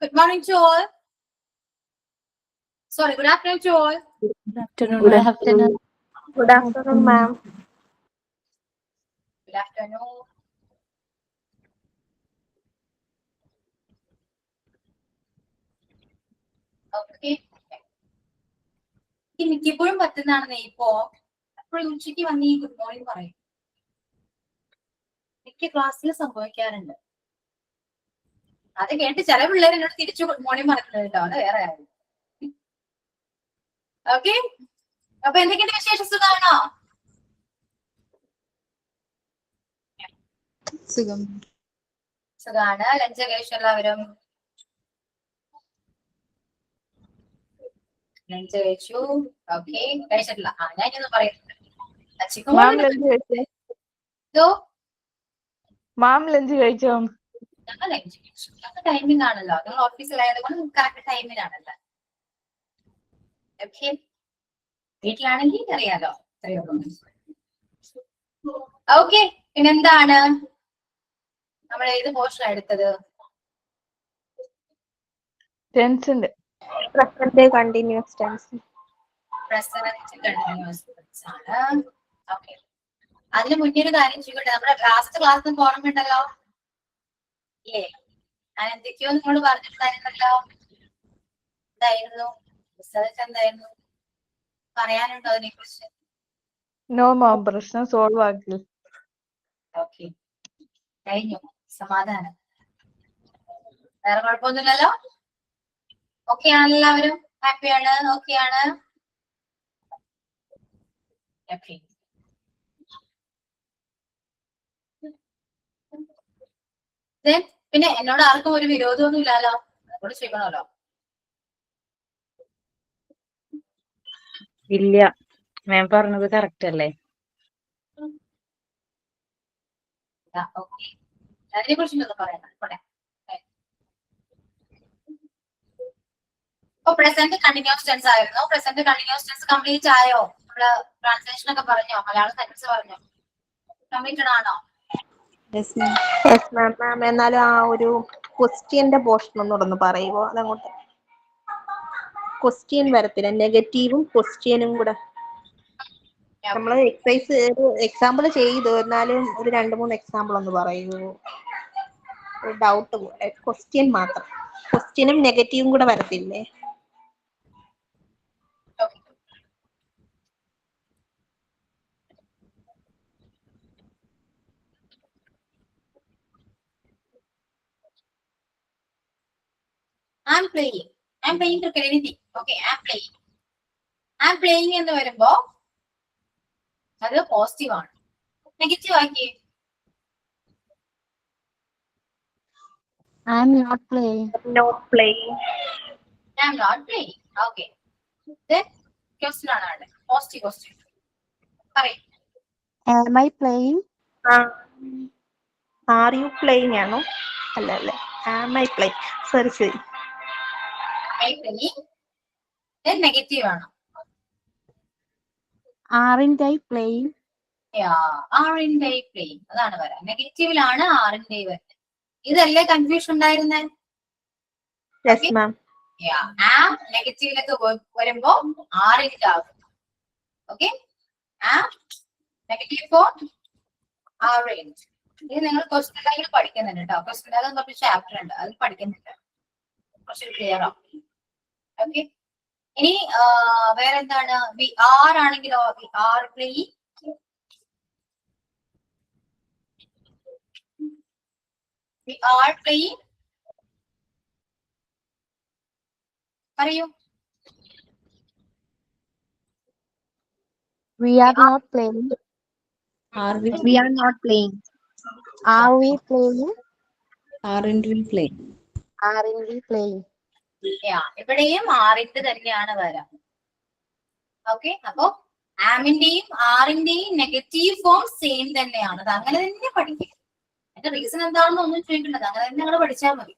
Good morning to all. Sorry, good afternoon to all. Good afternoon. Good afternoon. Good afternoon, ma'am. Good afternoon. Okay. മിക്കപ്പോഴും പറ്റുന്നതാണെന്നേ ഇപ്പോ എപ്പോഴും ഉച്ചയ്ക്ക് വന്ന് ഈ good morning പറയും. മിക്ക ക്ലാസ്സിൽ സംഭവിക്കാറുണ്ട്. അത് കേട്ട് ചില പിള്ളേർ എന്നോട് തിരിച്ചു ഗുഡ് മോർണിംഗ് പറഞ്ഞിട്ടുണ്ട് കേട്ടോ. അത് വേറെ കാര്യം. ഓക്കെ, അപ്പൊ എന്തൊക്കെയുണ്ട് വിശേഷം? സുഖമാണോ? സുഖാണ്. ലഞ്ച് കഴിച്ചു എല്ലാവരും? ലഞ്ച് കഴിച്ചു. ഓക്കെ, കഴിച്ചിട്ടില്ല. ഞാൻ ഇന്ന് പറയുന്നത് മാം ലഞ്ച് കഴിച്ചോ? ഞങ്ങൾ ലഞ്ച് കഴിച്ചു. ഞങ്ങൾക്ക് ടൈമിംഗ് ആണല്ലോ. നിങ്ങൾ ഓഫീസിലായത് കൊണ്ട് കറക്റ്റ് ടൈമിനാണല്ലോ. ഓക്കെ, വീട്ടിലാണെങ്കിൽ അറിയാലോ. ഓക്കെ, പിന്നെന്താണ് നമ്മൾ ഏത് പോർഷൻ എടുത്തത്? ടെൻസിന്റെ present continuous tense. Present continuous tense ആണ്. ഓക്കെ, അതിന് മുന്നേ ഒരു കാര്യം ചെയ്യട്ടെ. നമ്മുടെ ലാസ്റ്റ് ക്ലാസ് ഓർമ്മയുണ്ടല്ലോ? ഞാൻ എന്തൊക്കെയോ നിങ്ങളോട് പറഞ്ഞിട്ടുണ്ടായിരുന്നല്ലോ. എന്തായിരുന്നു റിസൾട്ട്? എന്തായിരുന്നു പറയാനുണ്ടോ അതിനെ കുറിച്ച്? നോ മാം, പ്രശ്നം സോൾവ് ആക്കി. ഓക്കെ, കഴിഞ്ഞു. സമാധാനം. വേറെ കുഴപ്പമൊന്നുമില്ലല്ലോ? ഓക്കെ ആണ് എല്ലാവരും? ഹാപ്പിയാണ്? ഓക്കെ ആണ്? ഓക്കെ, പിന്നെ എന്നോട് ആർക്കും ഒരു വിരോധമൊന്നും ഇല്ലല്ലോ. അതുകൊണ്ട് ചെയ്യണമല്ലോ. ഇല്ല, മാം പറഞ്ഞത് കറക്റ്റ് അല്ലേ? ഓക്കെ, അതിനെ കുറിച്ചൊന്നും പറയാം. ഇപ്പൊ പ്രസന്റ് കണ്ടിന്യൂസ് ടെൻസ് ആയിരുന്നു. പ്രസന്റ് കണ്ടിന്യൂസ് ടെൻസ് കംപ്ലീറ്റ് ആയോ? നമ്മള് ട്രാൻസ്ലേഷൻ ഒക്കെ പറഞ്ഞോ? മലയാളം സെന്റൻസ് പറഞ്ഞോ? കംപ്ലീറ്റഡ് ആണോ? Yes ma'am. മാം എന്നാലും ആ ഒരു ക്വസ്റ്റ്യന്റെ പോർഷൻ ഒന്നുകൂടെ പറയുമോ? അതങ്ങോട്ട് ക്വസ്റ്റ്യൻ വരത്തില്ല, നെഗറ്റീവും ക്വസ്റ്റ്യനും കൂടെ. നമ്മള് എക്സാമ്പിൾ ചെയ്തു, എന്നാലും ഒരു 2-3 എക്സാമ്പിൾ ഒന്ന് പറയുമോ? ഡൗട്ട് പോലെ. ക്വസ്റ്റ്യൻ മാത്രം, ക്വസ്റ്റ്യനും നെഗറ്റീവും കൂടെ വരത്തില്ലേ? I'm playing. I'm playing cricket. Anything. Okay, I'm playing. I'm playing എന്ന് വരുമ്പോ അത് പോസിറ്റീവ് ആണ്. നെഗറ്റീവ് ആക്കി. I'm not playing. Not playing. I'm not playing. Okay. Then question ആണ്. Positive question. പറയ്. Am I playing? Are you playing ആണോ? അല്ല. Am I playing? ശരി. Am I playing? Then negative ആണ്. Aren't I playing? Yeah, aren't I playing? അതാണ് പറയാം. നെഗറ്റീവിലാണ് aren't I വരുന്നത്. ഇതല്ലേ കൺഫ്യൂഷൻ ഉണ്ടായിരുന്നേ? Yes ma'am. Yeah, am നെഗറ്റീവിലൊക്കെ വരുമ്പോ aren't ആകും. Okay, am negative for aren't. ഇത് നിങ്ങൾ ക്വസ്റ്റ്യൻ ബാങ്കിൽ പഠിക്കുന്നുണ്ട് കേട്ടോ. ക്വസ്റ്റ്യൻ ബാഗ് എന്ന് പറഞ്ഞ ചാപ്റ്റർ ഉണ്ട്, അത് പഠിക്കുന്നുണ്ട്. കുറച്ച് ക്ലിയർ ആവും. ഓക്കെ, ഇനി വേറെ എന്താണ്? വി ആർ ആണെങ്കിലോ? We are playing. We are playing. പറയൂ. We are not playing. We are not playing. Are we playing? Aren't we playing? Aren't we playing? Yeah, ഇവിടെയും ആറിന്റെ തന്നെയാണ് വരാം. ഓക്കെ, അപ്പൊ ആമിന്റെയും ആറിന്റെയും നെഗറ്റീവ് ഫോം സെയിം തന്നെയാണ്. അത് അങ്ങനെ തന്നെ പഠിക്കും. അതിന്റെ റീസൺ എന്താണെന്ന് ഒന്നും ചോദിക്കേണ്ടത്, അങ്ങനെ തന്നെ നിങ്ങൾ പഠിച്ചാൽ മതി.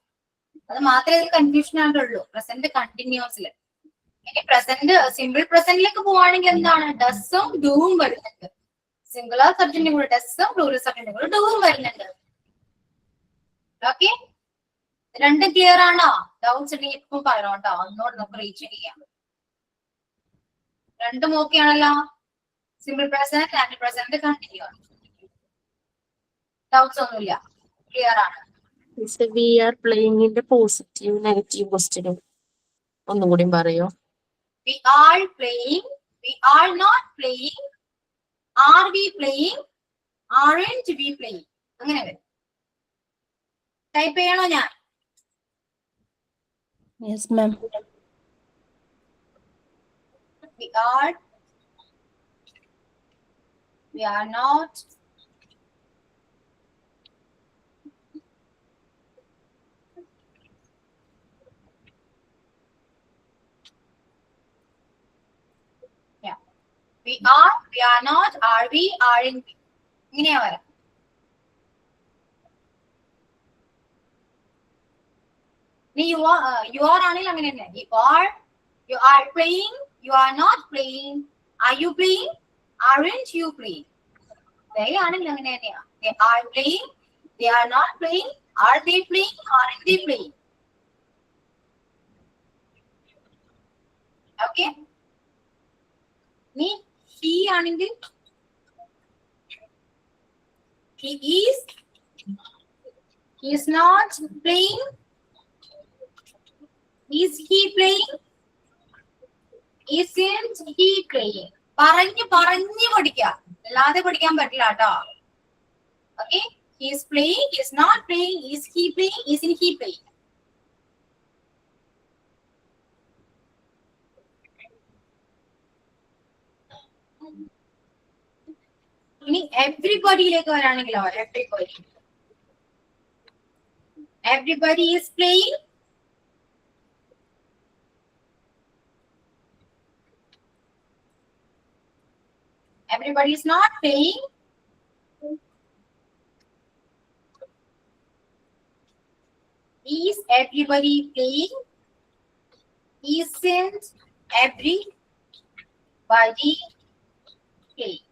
അത് മാത്രമേ ഇതിൽ കൺഫ്യൂഷൻ ആയിട്ടുള്ളൂ പ്രസന്റ് കണ്ടിന്യൂസിൽ. ഇനി പ്രസന്റ് സിമ്പിൾ പ്രസന്റിലേക്ക് പോവാണെങ്കിൽ എന്താണ്? ഡസും ഡൂവും വരുന്നുണ്ട്. സിംഗുലർ സബ്ജക്റ്റിന്റെ കൂടെ ഡസും പ്ലൂറൽ സബ്ജക്റ്റിന്റെ കൂടെ ഡൂവും വരുന്നുണ്ട്. ഓക്കെ, രണ്ടും ക്ലിയർ ആണോ? ഡൗട്ട്സ് ഉണ്ടെങ്കിൽ ഇപ്പം പറയണം കേട്ടോ, ഒന്നോട് നമുക്ക് റീച്ച് ചെയ്യാം. രണ്ടും ഓക്കെ ആണല്ലോ. Simple present and present continue. Doubts ഒന്നുമില്ല, ക്ലിയർ ആണ്. വി ആർ പ്ലേയിങ്ങിന്റെ പോസിറ്റീവ് നെഗറ്റീവ് ക്വസ്റ്റ്യനും ഒന്നും കൂടി പറയോ? We are playing, we are not playing, are we playing, aren't we playing. അങ്ങനെ വരും. ടൈപ്പ് ചെയ്യണോ ഞാൻ? Yes, ma'am. We are, we are not, yeah. We are not, are we, aren't we. ഇങ്ങനെയാ വരാം. You are ആണെങ്കിൽ അങ്ങനെ തന്നെ. You are playing, you are not playing, are you playing, aren't you playing. They ആണെങ്കിൽ അങ്ങനെ തന്നെയാ. They are playing, they are not playing, are they playing, aren't they playing. Okay. He ആണെങ്കിൽ he is not playing. Is he playing? Isn't he playing? പറഞ്ഞു പഠിക്കാം, അല്ലാതെ പഠിക്കാൻ പറ്റില്ല കേട്ടോ. Okay, he is playing, he is not playing, is he playing, isn't he playing. ഇനി എവ്രിബഡിയിലേക്ക് വരാണെങ്കിലോ, everybody is playing. Everybody is not playing. Is everybody playing? Isn't everybody playing?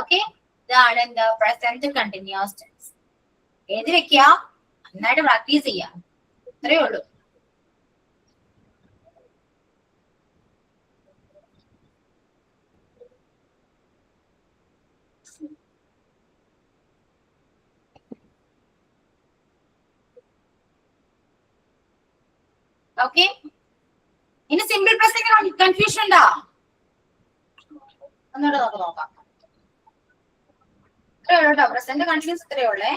Okay, ഇതാണ് എന്താ present continuous tense. എഴുതി വെക്കുക, നന്നായിട്ട് practice ചെയ്യാം, ഇത്രയേ ഉള്ളൂ. Okay, ഇനി സിമ്പിൾ പ്രസന്റ് കൺഫ്യൂഷൻ ഉണ്ടോ? ഒന്നുകൂടെ നമുക്ക് നോക്കാം. ഇത്രയേ ഉള്ളൂ കേട്ടോ, പ്രസന്റ് കണ്ടിന്യൂസ് ഇത്രയേ ഉള്ളേ.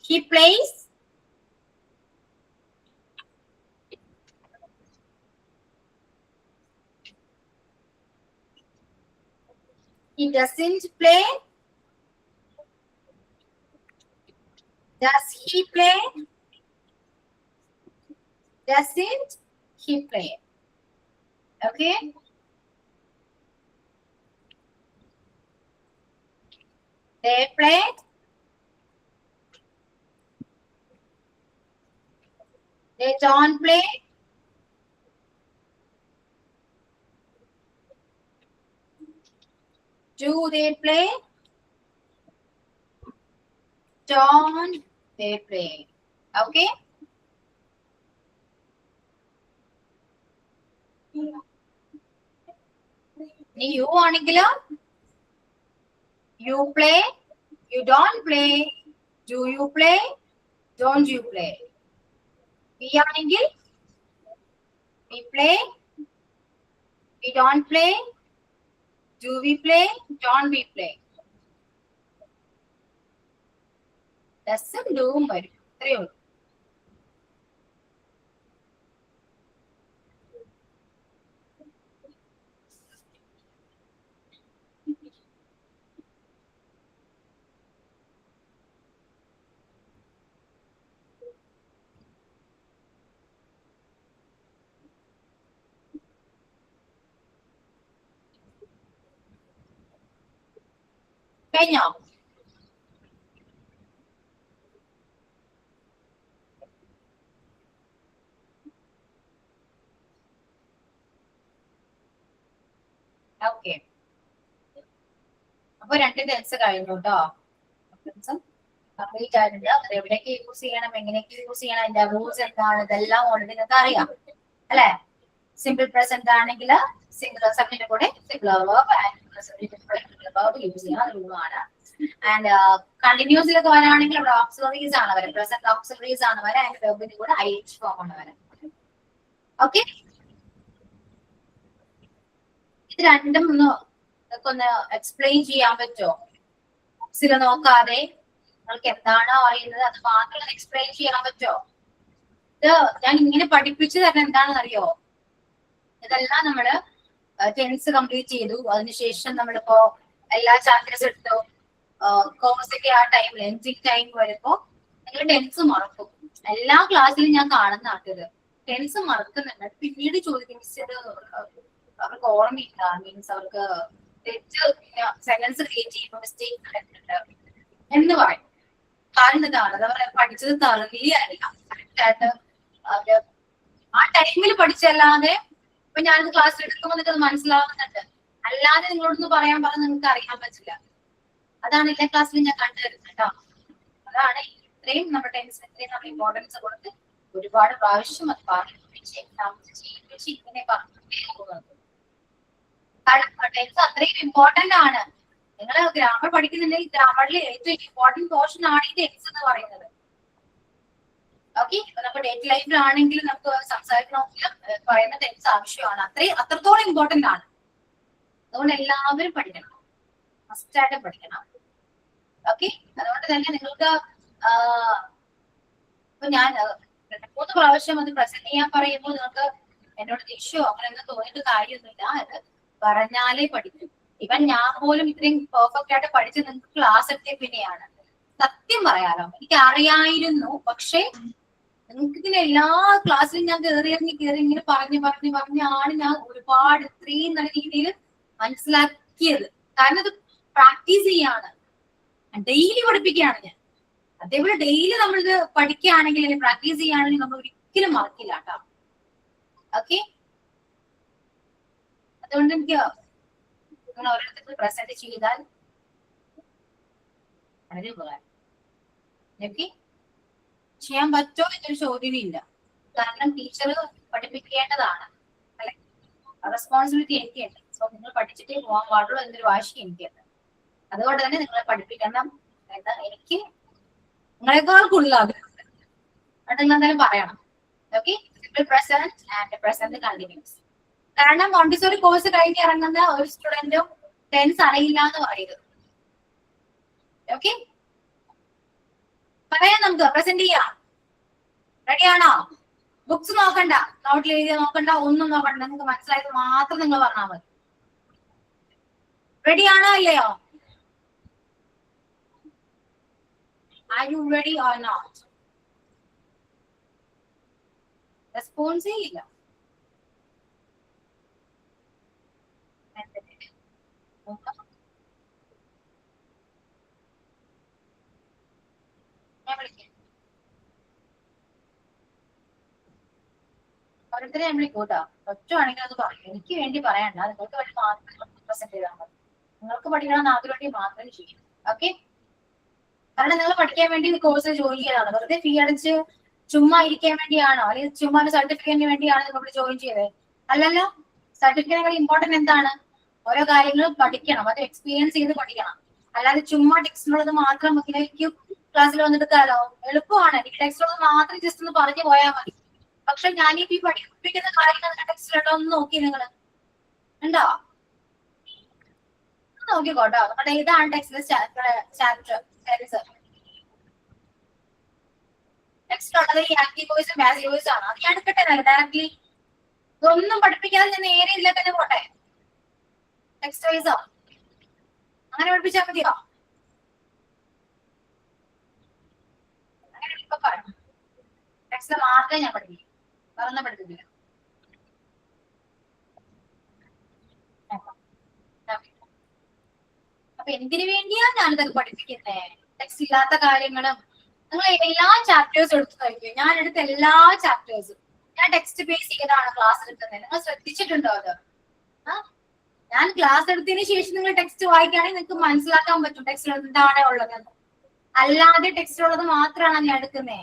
He plays. He doesn't play. Does he play? Doesn't he play? Okay. They played. They don't play. Do they play? Don't they play? Okay. You ആണെങ്കിലോ, you play, you don't play, do you play, don't you play. We ആണെങ്കിൽ we play, we don't play, do we play, don't we play. Doesn't doom വരും, ഇത്രയേ ഉള്ളൂ. കഴിഞ്ഞോ? Okay, അപ്പൊ 2 tense കഴിഞ്ഞു കേട്ടോ. Complete ആയിട്ടുണ്ട്. അത് എവിടെയൊക്കെ യൂസ് ചെയ്യണം, എങ്ങനെയൊക്കെ യൂസ് ചെയ്യണം, അതിന്റെ റൂൾസ് എന്താണ്, ഇതെല്ലാം ഓൾറെഡി നിങ്ങൾക്ക് അറിയാം അല്ലെ. സിമ്പിൾ പ്രസന്റ് ആണെങ്കിൽ സിംഗിൾ സബ്ജക്റ്റിന്റെ കൂടെ സിംഗിൾ വെർബ് യൂസ് ചെയ്യാൻ റൂളാണ്. ആൻഡ് കണ്ടിന്യൂസിലൊക്കെ വരാണെങ്കിൽ ഇവിടെ ഓക്സിലറീസ് ആണ് വരെ, പ്രസന്റ് ഓക്സിലറീസ് ആണ് വരെ, ആൻഡ് വെർബിന്റെ കൂടെ ing ഫോം ആണ് വരെ. ഓക്കെ, ഇത് രണ്ടും ഒന്ന് എക്സ്പ്ലെയിൻ ചെയ്യാൻ പറ്റുമോ? ബുക്സിൽ നോക്കാതെ നിങ്ങൾക്ക് എന്താണോ അറിയുന്നത് അത് മാത്രം എക്സ്പ്ലെയിൻ ചെയ്യാൻ പറ്റുമോ? ഇത് ഞാൻ ഇങ്ങനെ പഠിപ്പിച്ചു തരുന്നത് എന്താണെന്ന് അറിയോ? ഇതെല്ലാം നമ്മള് ടെൻസ് കംപ്ലീറ്റ് ചെയ്തു, അതിനുശേഷം നമ്മളിപ്പോ എല്ലാ ചാപ്റ്റേഴ്സ് എടുത്തു, കോഴ്സൊക്കെ ആ ടൈമിൽ എൻഡിങ് ടൈം വരുമ്പോ നിങ്ങൾ ടെൻസ് മറക്കും. എല്ലാ ക്ലാസ്സിലും ഞാൻ കാണുന്നതാണ് ഇത്. ടെൻസ് മറക്കുന്നുണ്ട്, പിന്നീട് ചോദിക്കും മിസ് ഇത് അവർക്ക് ഓർമ്മയില്ല, മീൻസ് അവർക്ക് തെറ്റ് സെന്റൻസ് ക്രിയേറ്റ് ചെയ്യുമ്പോൾ മിസ്റ്റേക്ക് നടക്കുന്നുണ്ട് എന്ന് പറയും. കാരണം എന്താണ്, അതവരെ പഠിച്ചത് തറലി അല്ല, കറക്റ്റായിട്ട് അവര് ആ ടൈമിൽ പഠിച്ചല്ലാതെ ഇപ്പൊ ഞാനിത് ക്ലാസ്സിൽ എടുക്കുമ്പോൾ നിങ്ങൾക്ക് അത് മനസ്സിലാവുന്നുണ്ട്, അല്ലാതെ നിങ്ങളോടൊന്ന് പറയാൻ പറഞ്ഞ് നിങ്ങൾക്ക് അറിയാൻ പറ്റില്ല. അതാണ് എല്ലാ ക്ലാസ്സിലും ഞാൻ കണ്ടുവരുന്നത് കേട്ടോ. അതാണ് ഇത്രയും നമ്മുടെ ടെൻസിന് ഇത്രയും നമ്മൾ ഇമ്പോർട്ടൻസ് കൊടുത്ത് ഒരുപാട് പ്രാവശ്യം അത് പറഞ്ഞിപ്പിച്ച് ഇങ്ങനെ പറഞ്ഞു. കാരണം ടെൻസ് അത്രയും ഇമ്പോർട്ടന്റ് ആണ്. നിങ്ങൾ ഗ്രാമർ പഠിക്കുന്നുണ്ടെങ്കിൽ ഗ്രാമറിൽ ഏറ്റവും ഇമ്പോർട്ടന്റ് പോർഷൻ ആണ് ഈ ടെൻസ് എന്ന് പറയുന്നത്. ഓക്കെ, നമുക്ക് ഡേറ്റ് ലൈഫിലാണെങ്കിലും നമുക്ക് സംസാരിക്കണമെങ്കിലും പറയുന്ന ടെൻസ് ആവശ്യമാണ്. അത്രത്തോളം ഇമ്പോർട്ടന്റ് ആണ്. അതുകൊണ്ട് എല്ലാവരും പഠിക്കണം, മസ്റ്റായിട്ട് പഠിക്കണം. ഓക്കെ, അതുകൊണ്ട് തന്നെ നിങ്ങൾക്ക് ഇപ്പൊ ഞാൻ 2-3 പ്രാവശ്യം അത് പ്രസന്റ് ചെയ്യാൻ പറയുമ്പോൾ നിങ്ങൾക്ക് എന്നോട് ദേഷ്യമോ അങ്ങനെ ഒന്നും തോന്നിയിട്ട് കാര്യമൊന്നുമില്ല. അത് പറഞ്ഞാലേ പഠിക്കും. ഇവൻ ഞാൻ പോലും ഇത്രയും പെർഫെക്റ്റ് ആയിട്ട് പഠിച്ച് നിങ്ങൾക്ക് ക്ലാസ് എത്തിയ പിന്നെയാണ്. സത്യം പറയാലോ, എനിക്ക് അറിയായിരുന്നു, പക്ഷെ നിങ്ങൾക്ക് ഇങ്ങനെ എല്ലാ ക്ലാസ്സിലും ഞാൻ കയറി ഇങ്ങനെ പറഞ്ഞാണ് ഞാൻ ഒരുപാട് ഇത്രയും നല്ല രീതിയിൽ മനസ്സിലാക്കിയത്. കാരണം ഇത് പ്രാക്ടീസ് ചെയ്യാണ്, ഡെയിലി പഠിപ്പിക്കുകയാണ് ഞാൻ. അതേപോലെ ഡെയിലി നമ്മളിത് പഠിക്കുകയാണെങ്കിൽ അല്ലെങ്കിൽ പ്രാക്ടീസ് ചെയ്യുകയാണെങ്കിൽ നമ്മൾ ഒരിക്കലും മറക്കില്ല കേട്ടോ. ഓക്കെ, അതുകൊണ്ട് എനിക്ക് നിങ്ങൾ ഓരോരുത്തർക്ക് പ്രസന്റ് ചെയ്താൽ വളരെ ഉപകാരം. ഓക്കെ, ചെയ്യാൻ പറ്റുമോ എന്നൊരു ചോദ്യമില്ല. കാരണം ടീച്ചർ പഠിപ്പിക്കേണ്ടതാണ് അല്ലെ, റെസ്പോൺസിബിലിറ്റി എനിക്കുണ്ട്. സോ നിങ്ങൾ പഠിച്ചിട്ടേ പോകാൻ പാടുള്ളൂ എന്നൊരു വാശി എനിക്കുണ്ട്. അതുകൊണ്ട് തന്നെ നിങ്ങളെ പഠിപ്പിക്കണം എന്ന് എനിക്ക് നിങ്ങളെക്കാൾ കൂടുതൽ ആഗ്രഹമുണ്ട്. അത് നിങ്ങൾ എന്തായാലും പറയണം. Okay, simple present and present continuous. കാരണം മോണ്ടിസോറി കോഴ്സ് കഴിഞ്ഞ് ഇറങ്ങുന്ന ഒരു സ്റ്റുഡന്റും ടെൻസ് അറിയില്ല എന്ന് പറയുന്നത്. ഓക്കെ, പറയാം, നമുക്ക് പ്രസന്റ് ചെയ്യാം. റെഡിയാണോ? ബുക്സ് നോക്കണ്ട, നോട്ടിൽ എഴുതി നോക്കണ്ട, ഒന്നും നോക്കണ്ട, നിങ്ങൾക്ക് മനസ്സിലായത് മാത്രം നിങ്ങൾ പറഞ്ഞാൽ മതി. റെഡിയാണോ അല്ലയോ? Are you ready or not? Response ചെയ്യില്ല. ഞാൻ വിളിക്കാം, ഓരോരുത്തരെ ഞാൻ വിളിക്കൂട്ടോ. ഒറ്റ ആണെങ്കിൽ അത് പറയും, എനിക്ക് വേണ്ടി പറയണ്ട, നിങ്ങൾക്ക് വേണ്ടി മാത്രം പ്രസന്റ് ചെയ്താൽ മതി. നിങ്ങൾക്ക് പഠിക്കണം ആഗ്രഹം വേണ്ടി മാത്രം ചെയ്യും. ഓക്കെ, കാരണം നിങ്ങൾ പഠിക്കാൻ വേണ്ടി കോഴ്സിൽ ജോയിൻ ചെയ്തതാണ്. വെറുതെ ഫീ അടിച്ച് ചുമ്മാ ഇരിക്കാൻ വേണ്ടിയാണോ, അല്ലെങ്കിൽ ചുമ്മാ ഒരു സർട്ടിഫിക്കറ്റിന് വേണ്ടിയാണോ നിങ്ങൾ ജോയിൻ ചെയ്തത്? അല്ലല്ലോ. സർട്ടിഫിക്കറ്റിനേക്കാൾ ഇമ്പോർട്ടന്റ് എന്താണ്? ഓരോ കാര്യങ്ങളും പഠിക്കണം, അത് എക്സ്പീരിയൻസ് ചെയ്ത് പഠിക്കണം. അല്ലാതെ ചുമ്മാ ടെക്സ്റ്റിലുള്ളത് മാത്രം ഇതിലേക്ക് ക്ലാസ്സിൽ വന്നെടുക്കാലോ, എളുപ്പമാണ്. എനിക്ക് ടെക്സ്റ്റിലുള്ളത് മാത്രം ജസ്റ്റ് ഒന്ന് പറഞ്ഞു പോയാൽ മതി. പക്ഷെ ഞാനിപ്പോ ഈ പഠിപ്പിക്കുന്ന കാര്യങ്ങൾ ടെക്സ്റ്റിലുണ്ടോ ഒന്ന് നോക്കി നിങ്ങൾ ഉണ്ടോ? നോക്കിക്കോട്ടോ. നമ്മുടെ ഇതാണ് ടെക്സ്റ്റിലെ ചാപ്റ്റർ. നെക്സ്റ്റ് ഉള്ളത് ഈ ആക്റ്റീവ് വോയിസ് പാസീവ് വോയിസ് ആണ്. അത് ഞാൻ എടുക്കട്ടെ ഡയറക്ട്ലി, ഇതൊന്നും പഠിപ്പിക്കാതെ ഞാൻ നേരെ ഇതിലേക്ക് തന്നെ പോട്ടെ. ടെക്സ്റ്റ് വോയിസോ അങ്ങനെ പഠിപ്പിച്ചാൽ മതിയോ? അങ്ങനെ ഇപ്പൊ പറഞ്ഞു ടെക്സ്റ്റ് മാത്രമേ ഞാൻ പഠിപ്പിക്കും, വേറൊന്നും പഠിപ്പിക്കില്ല. അപ്പൊ എന്തിനു വേണ്ടിയാ ഞാനിതൊക്കെ പഠിപ്പിക്കുന്നേ? ടെക്സ്റ്റ് ഇല്ലാത്ത കാര്യങ്ങളും. നിങ്ങൾ എല്ലാ ചാപ്റ്റേഴ്സും എടുത്തു കഴിക്കും. ഞാൻ എടുത്ത എല്ലാ ചാപ്റ്റേഴ്സും ഞാൻ ടെക്സ്റ്റ് ബേസ് ചെയ്താണ് ക്ലാസ് എടുക്കുന്നത്. നിങ്ങൾ ശ്രദ്ധിച്ചിട്ടുണ്ടോ അത്? ഞാൻ ക്ലാസ് എടുത്തതിന് ശേഷം നിങ്ങൾ ടെക്സ്റ്റ് വായിക്കുകയാണെങ്കിൽ നിങ്ങൾക്ക് മനസ്സിലാക്കാൻ പറ്റും ടെക്സ്റ്റിൽ എന്താണ് ഉള്ളത്. അല്ലാതെ ടെക്സ്റ്റ് ഉള്ളത് മാത്രമാണ് ഞാൻ എടുക്കുന്നേ.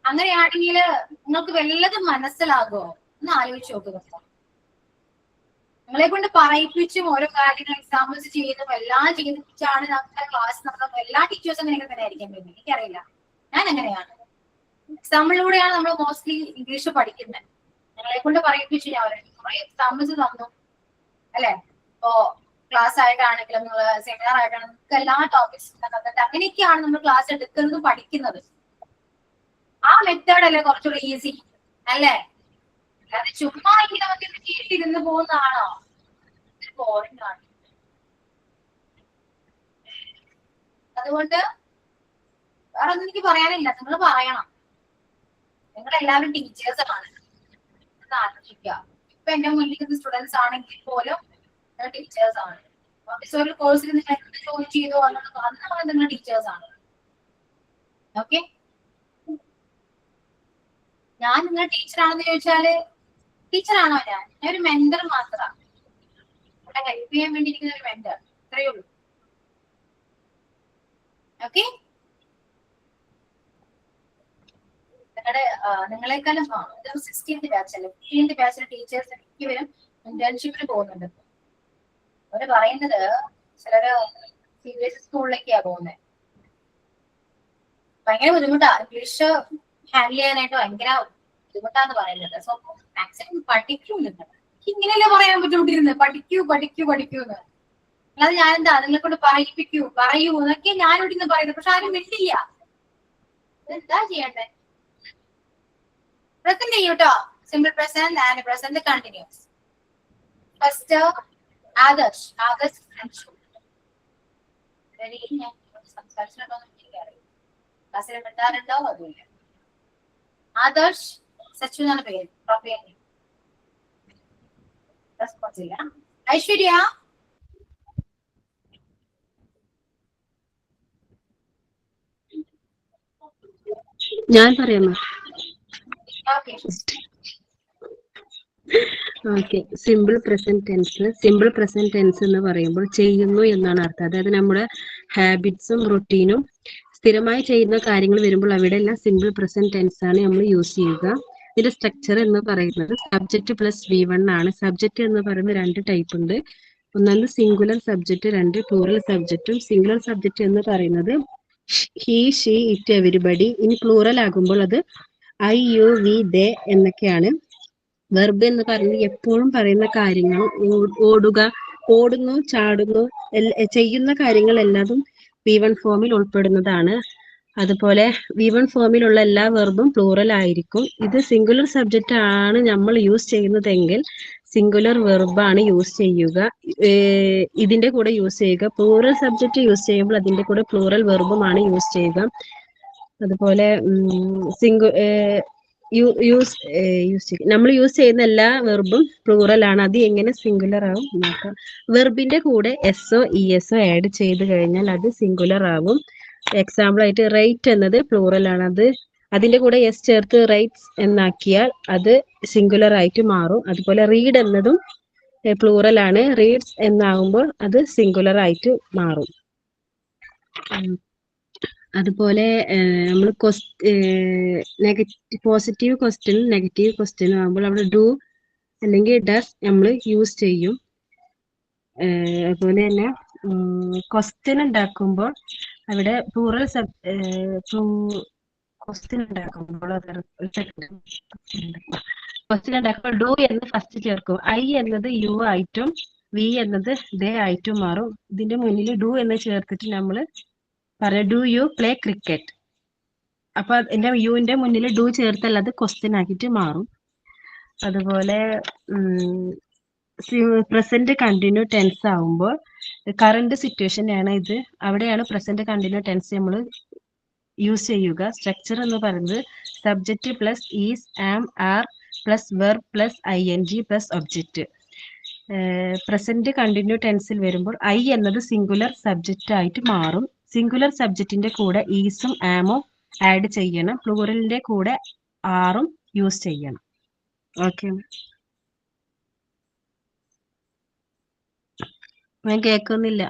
അങ്ങനെയാണെങ്കിൽ നിങ്ങൾക്ക് വല്ലതും മനസ്സിലാകുമോ എന്ന് ആലോചിച്ച് നോക്കുക. നിങ്ങളെ കൊണ്ട് പറയിപ്പിച്ചും ഓരോ കാര്യങ്ങൾ എക്സാമ്പിൾസ് ചെയ്തും എല്ലാം ചെയ്തിപ്പിച്ചാണ് നമ്മുടെ ക്ലാസ് നടന്നത്. എല്ലാ ടീച്ചേഴ്സും അങ്ങനെ തന്നെ ആയിരിക്കാൻ പറ്റും, എനിക്കറിയില്ല. ഞാൻ അങ്ങനെയാണ്. എക്സാമ്പിളിലൂടെയാണ് നമ്മൾ മോസ്റ്റ്ലി ഇംഗ്ലീഷ് പഠിക്കുന്നത്. നിങ്ങളെ കൊണ്ട് പറയിപ്പിച്ചു ഞാൻ കുറെ എക്സാമ്പിൾസ് തന്നു അല്ലെ. ഇപ്പോ ക്ലാസ് ആയിട്ടാണെങ്കിലും നിങ്ങൾ സെമിനാർ ആയിട്ടാണെങ്കിലും നിങ്ങൾക്ക് എല്ലാ ടോപ്പിക്സും തന്നിട്ട് അങ്ങനെയൊക്കെയാണ് നമ്മൾ ക്ലാസ് എടുക്കുന്നതും പഠിക്കുന്നത്. ആ മെത്തേഡ് അല്ലേ കുറച്ചുകൂടി ഈസി അല്ലേ? അല്ലാതെ ചുമ്മാ ഇങ്ങനെ നമുക്ക് കേട്ടിരുന്ന് പോകുന്നതാണോ? ബോറിംഗ് ആണ്. അതുകൊണ്ട് വേറെ ഒന്നും എനിക്ക് പറയാനില്ല. നിങ്ങൾ പറയണം. നിങ്ങൾ എല്ലാവരും ടീച്ചേഴ്സ് ആണ് എന്ന് ആലോചിക്കുക. ഇപ്പൊ എന്റെ മുന്നിൽ സ്റ്റുഡൻസ് ആണെങ്കിൽ പോലും ടീച്ചേഴ്സ് ആണ്. ഒരു കോഴ്സിൽ നിങ്ങൾ ജോയിൻ ചെയ്തോ അന്ന് നിങ്ങൾ ടീച്ചേഴ്സ് ആണ്. ഓക്കെ, ഞാൻ നിങ്ങൾ ടീച്ചറാണെന്ന് ചോദിച്ചാല് ടീച്ചറാണോ? ഞാൻ ഒരു മെന്റർ മാത്രമാണ്. ഇവിടെ ഹെൽപ്പ് ചെയ്യാൻ വേണ്ടി ഇരിക്കുന്ന ഒരു മെന്റർ, അത്രയേ ഉള്ളൂ. ഓക്കെ, നിങ്ങളെക്കാളും 16th ബാച്ച് അല്ലെ 15th ബാച്ചിലെ ടീച്ചേഴ്സ് മിക്കവരും ഇന്റേൺഷിപ്പിന് പോകുന്നുണ്ട്. അവര് പറയുന്നത് ചിലര് CBSE സ്കൂളിലേക്കാ പോകുന്നത്. ഭയങ്കര ബുദ്ധിമുട്ടാ. ഇംഗ്ലീഷ് ഹാൻഡിൽ ചെയ്യാനായിട്ട് ഭയങ്കര ബുദ്ധിമുട്ടാന്ന് പറയുന്നത്. സോ മാക്സിമം പഠിക്കൂ. നിങ്ങൾ ഇങ്ങനെയല്ലേ പറയാൻ ബുദ്ധിമുട്ടിരുന്നത്? പഠിക്കൂ പഠിക്കൂ പഠിക്കൂ എന്ന്. അല്ലാതെ ഞാനെന്താ നിങ്ങളെ കൊണ്ട് പറയൂ എന്നൊക്കെ ഞാനിവിടെ നിന്ന് പറയുന്നത്. പക്ഷെ ആരും വിട്ടില്ല. എന്താ ചെയ്യണ്ടേ? പ്രസന്റ് ചെയ്യൂട്ടോ. Simple present and present continuous. First Adarsh. ഞാൻ സംസാരിച്ചിട്ടുണ്ടോ എനിക്കറിയാം. ക്ലാസ്സിൽ കിട്ടാറുണ്ടോ? അതുമില്ല. ആദർശ് സച്ചു എന്നാണ് പേര്. റെസ്പോൺസ് ഇല്ല. ഐശ്വര്യ. ഞാൻ പറയാമോ? ഓക്കെ, സിമ്പിൾ പ്രസന്റ് ടെൻസ് എന്ന് പറയുമ്പോൾ ചെയ്യുന്നു എന്നാണ് അർത്ഥം. അതായത് നമ്മുടെ ഹാബിറ്റ്സും റൊട്ടീനും സ്ഥിരമായി ചെയ്യുന്ന കാര്യങ്ങൾ വരുമ്പോൾ അവിടെ എല്ലാം സിമ്പിൾ പ്രസന്റ് ടെൻസ് ആണ് നമ്മൾ യൂസ് ചെയ്യുക. ഇതിന്റെ സ്ട്രക്ചർ എന്ന് പറയുന്നത് സബ്ജക്റ്റ് പ്ലസ് V1 ആണ്. സബ്ജക്റ്റ് എന്ന് പറയുന്നത് 2 ടൈപ്പ് ഉണ്ട്. ഒന്നാമത് സിംഗുലർ സബ്ജക്റ്റ്, 2 പ്ലൂറൽ സബ്ജക്റ്റും. സിംഗുലർ സബ്ജക്റ്റ് എന്ന് പറയുന്നത് ഹി, ഷീ, ഇറ്റ്, എവരിബഡി. ഇനി പ്ലൂറൽ ആകുമ്പോൾ അത് I, you, we, they എന്നൊക്കെയാണ്. വെർബ് എന്ന് പറയുന്നത് എപ്പോഴും പറയുന്ന കാര്യങ്ങൾ, ഓടുന്നു, ചാടുന്നു, ചെയ്യുന്ന കാര്യങ്ങൾ എല്ലാതും V1 ഫോമിൽ ഉൾപ്പെടുന്നതാണ്. അതുപോലെ V1 ഫോമിലുള്ള എല്ലാ വെർബും പ്ലൂറൽ ആയിരിക്കും. ഇത് സിംഗുലർ സബ്ജക്റ്റ് ആണ് നമ്മൾ യൂസ് ചെയ്യുന്നതെങ്കിൽ സിംഗുലർ വെർബാണ് യൂസ് ചെയ്യുക, ഇതിന്റെ കൂടെ യൂസ് ചെയ്യുക. പ്ലൂറൽ സബ്ജക്റ്റ് യൂസ് ചെയ്യുമ്പോൾ അതിന്റെ കൂടെ പ്ലൂറൽ വെർബുമാണ് യൂസ് ചെയ്യുക. അതുപോലെ നമ്മൾ യൂസ് ചെയ്യുന്ന എല്ലാ വെർബും പ്ലൂറൽ ആണ്. അത് എങ്ങനെ സിംഗുലർ ആവും നോക്കാം. വെർബിന്റെ കൂടെ SO ESO ആഡ് ചെയ്ത് കഴിഞ്ഞാൽ അത് സിംഗുലർ ആവും. എക്സാമ്പിൾ ആയിട്ട് റൈറ്റ് എന്നത് പ്ലൂറൽ ആണ്. അതിന്റെ കൂടെ S ചേർത്ത് റൈറ്റ്സ് എന്നാക്കിയാൽ അത് സിംഗുലർ ആയിട്ട് മാറും. അതുപോലെ റീഡ് എന്നതും പ്ലൂറൽ ആണ്. റീഡ്സ് എന്നാകുമ്പോൾ അത് സിംഗുലർ ആയിട്ട് മാറും. അതുപോലെ നമ്മൾ പോസിറ്റീവ് ക്വസ്റ്റ്യനും നെഗറ്റീവ് ക്വസ്റ്റ്യനും ആകുമ്പോൾ അവിടെ ഡു അല്ലെങ്കിൽ ഡസ് നമ്മൾ യൂസ് ചെയ്യും. അതുപോലെ തന്നെ ക്വസ്റ്റ്യൻ ഉണ്ടാക്കുമ്പോൾ അവിടെ പ്ലൂറൽ ക്വസ്റ്റ്യൻ ഉണ്ടാക്കുമ്പോൾ ഡു എന്ന് ഫസ്റ്റ് ചേർക്കും. I എന്നത് യു ആയിട്ടും വി എന്നത് ദേ ആയിട്ടും മാറും. ഇതിന്റെ മുന്നിൽ ഡു എന്ന് ചേർത്തിട്ട് നമ്മൾ പറയാം ഡു യു പ്ലേ ക്രിക്കറ്റ്. അപ്പൊ എന്റെ യുവിന്റെ മുന്നിൽ ഡു ചേർത്താൽ അത് ക്വസ്റ്റ്യൻ ആക്കിയിട്ട് മാറും. അതുപോലെ പ്രസന്റ് കണ്ടിന്യൂ ടെൻസ് ആവുമ്പോൾ കറന്റ് സിറ്റുവേഷൻ ആണ് ഇത്. അവിടെയാണ് പ്രസന്റ് കണ്ടിന്യൂ ടെൻസ് നമ്മൾ യൂസ് ചെയ്യുക. സ്ട്രക്ചർ എന്ന് പറയുന്നത് subject plus is, am, are plus verb plus ING plus object. Present continue ടെൻസിൽ വരുമ്പോൾ I എന്നത് സിംഗുലർ സബ്ജക്റ്റ് ആയിട്ട് മാറും. സിംഗുലർ സബ്ജക്റ്റിന്റെ കൂടെ ഈസും ആമും ആഡ് ചെയ്യണം. പ്ലൂറലിന്റെ കൂടെ ആറും യൂസ് ചെയ്യണം. ഓക്കെ. ഞാൻ കേൾക്കുന്നില്ല.